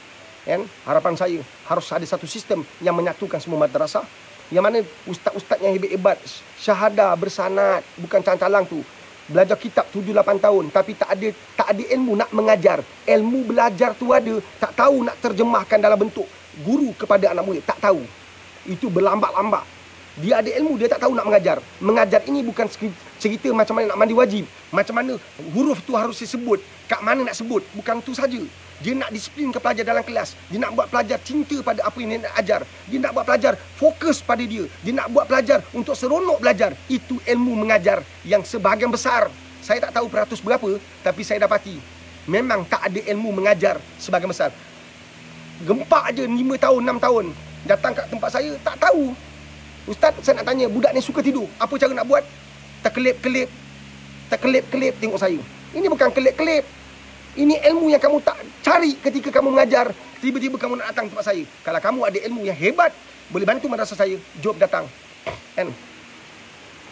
Harapan saya harus ada satu sistem yang menyatukan semua madrasah. Yang mana ustaz-ustaz yang hebat-hebat, syahadah, bersanad, bukan calang-calang tu. Belajar kitab 7-8 tahun tapi tak ada ilmu nak mengajar. Ilmu belajar tu ada, tak tahu nak terjemahkan dalam bentuk guru kepada anak murid, tak tahu. Itu berlambak-lambak. Dia ada ilmu, dia tak tahu nak mengajar. Mengajar ini bukan cerita macam mana nak mandi wajib, macam mana huruf tu harus disebut, kat mana nak sebut, bukan tu saja. Dia nak disiplinkan pelajar dalam kelas. Dia nak buat pelajar cinta pada apa yang dia nak ajar. Dia nak buat pelajar fokus pada dia. Dia nak buat pelajar untuk seronok belajar. Itu ilmu mengajar yang sebahagian besar. Saya tak tahu peratus berapa, tapi saya dapati memang tak ada ilmu mengajar sebahagian besar. Gempak je 5 tahun, 6 tahun. Datang kat tempat saya, tak tahu. Ustaz, saya nak tanya, budak ni suka tidur. Apa cara nak buat? Terkelip-kelip tengok saya. Ini bukan kelip-kelip. Ini ilmu yang kamu tak cari ketika kamu mengajar. Tiba-tiba kamu nak datang tempat saya. Kalau kamu ada ilmu yang hebat, boleh bantu madrasah saya, jom datang. Kan?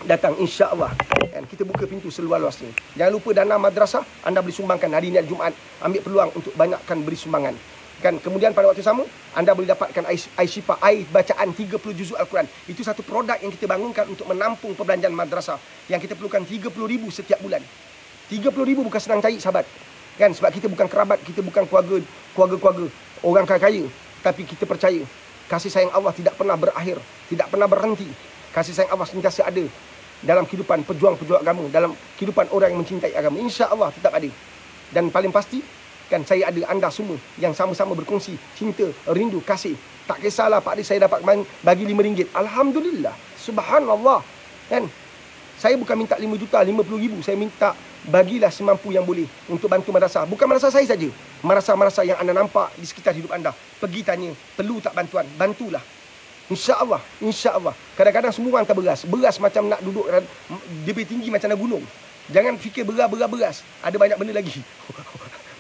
Datang insya-Allah. Kan? Kita buka pintu seluas-luasnya. Jangan lupa dana madrasah anda boleh sumbangkan hari ini Jumaat. Ambil peluang untuk banyakkan beri sumbangan. Kan, kemudian pada waktu sama anda boleh dapatkan air syifa, air bacaan 30 juzuk Al-Quran. Itu satu produk yang kita bangunkan untuk menampung perbelanjaan madrasah yang kita perlukan 30,000 setiap bulan. 30,000 bukan senang cari, sahabat. Kan, sebab kita bukan kerabat, kita bukan keluarga orang kaya, tapi kita percaya kasih sayang Allah tidak pernah berakhir, tidak pernah berhenti. Kasih sayang Allah sentiasa ada dalam kehidupan pejuang-pejuang agama, dalam kehidupan orang yang mencintai agama. Insya-Allah tetap ada. Dan paling pasti kan, saya ada anda semua yang sama-sama berkongsi cinta, rindu, kasih. Tak kisahlah Pak Adi saya dapat bagi RM5. Alhamdulillah. Subhanallah. Kan? Saya bukan minta 5 juta, 50,000. Saya minta bagilah semampu yang boleh untuk bantu madrasah. Bukan madrasah saya saja. Madrasah-madrasah yang anda nampak di sekitar hidup anda. Pergi tanya, perlu tak bantuan? Bantulah. InsyaAllah. InsyaAllah. Kadang-kadang semua orang tak beras. Beras macam nak duduk, dia tinggi macam nak gunung. Jangan fikir beras. Ada banyak benda lagi.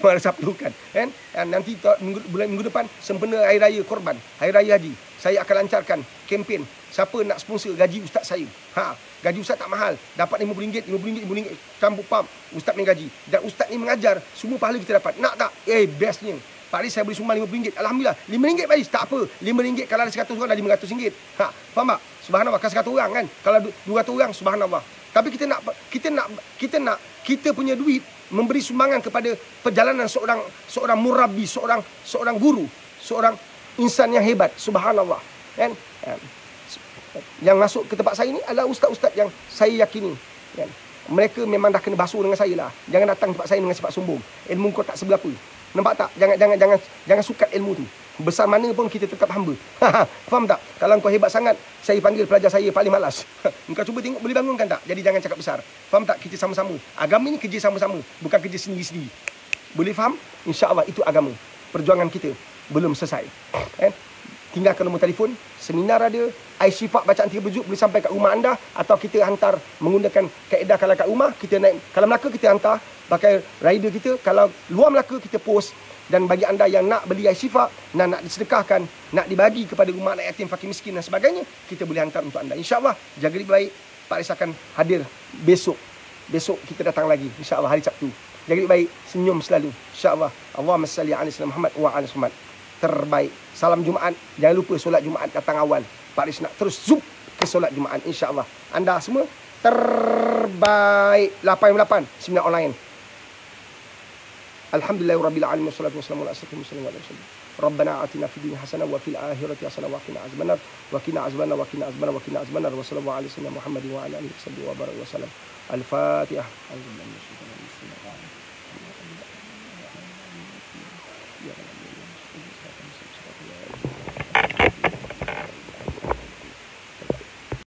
Madrasah perlukan, kan? Nanti minggu depan sempena Hari Raya Korban, Hari Raya Haji, saya akan lancarkan kempen. Siapa nak sponsor gaji ustaz saya? Gaji ustaz tak mahal, dapat RM50, RM50 campur pam, ustaz ni gaji. Dan ustaz ni mengajar, semua pahala kita dapat. Nak tak? Bestnya. Pak Adi saya boleh sumbang RM50. Alhamdulillah. RM5 Pak Adi, tak apa. RM5 kalau ada 100 orang dah RM500. Faham tak? Subhanallah, kalau 100 orang kan. Kalau 200 orang, subhanallah. Tapi kita punya duit memberi sumbangan kepada perjalanan seorang murabi, seorang guru, seorang insan yang hebat. Subhanallah. Kan? Yang masuk ke tempat saya ni adalah ustaz-ustaz yang saya yakini. Kan? Mereka memang dah kena basuh dengan saya lah. Jangan datang tempat saya dengan sifat sombong. Ilmu kau tak seberapa. Nampak tak? Jangan sukat ilmu tu. Besar mana pun kita tetap hamba. Faham tak? Kalau kau hebat sangat, saya panggil pelajar saya paling malas. Engkau cuba tengok boleh bangunkan tak? Jadi jangan cakap besar. Faham tak? Kita sama-sama. Agama ni kerja sama-sama, bukan kerja sendiri-sendiri. Boleh faham? InsyaAllah itu agama. Perjuangan kita belum selesai. Tinggalkan nombor telefon. Seminar ada. Air syifa bacaan 30 juz boleh sampai kat rumah anda. Atau kita hantar menggunakan kaedah kalau kat rumah. Kita naik. Kalau Melaka kita hantar pakai rider kita. Kalau luar Melaka kita post. Dan bagi anda yang nak beli air syifa, nak disedekahkan, nak dibagi kepada rumah anak yatim, fakir miskin dan sebagainya, kita boleh hantar untuk anda. InsyaAllah, jaga diri baik. Pak Aris akan hadir besok. Besok kita datang lagi. InsyaAllah hari Sabtu. Jaga diri baik. Senyum selalu. InsyaAllah. Allahumma salli ala sayyidina Muhammad wa ala Muhammad. Terbaik. Salam Jumaat. Jangan lupa solat Jumaat datang awal. Pak Aris nak terus zoom ke solat Jumaat. InsyaAllah. Anda semua terbaik. 8 seminar online. Alhamdulillahirabbil alamin wassalatu wassalamu ala asyrafil mursalin wa ala alihi. Rabbana atina fid dunya hasanah wa fil akhirati hasanah wa qina azabannar wa qina azabannar wa sallallahu alaihi wasallam Muhammadin wa ala alihi wa baraka wa sallam. Al-Fatihah.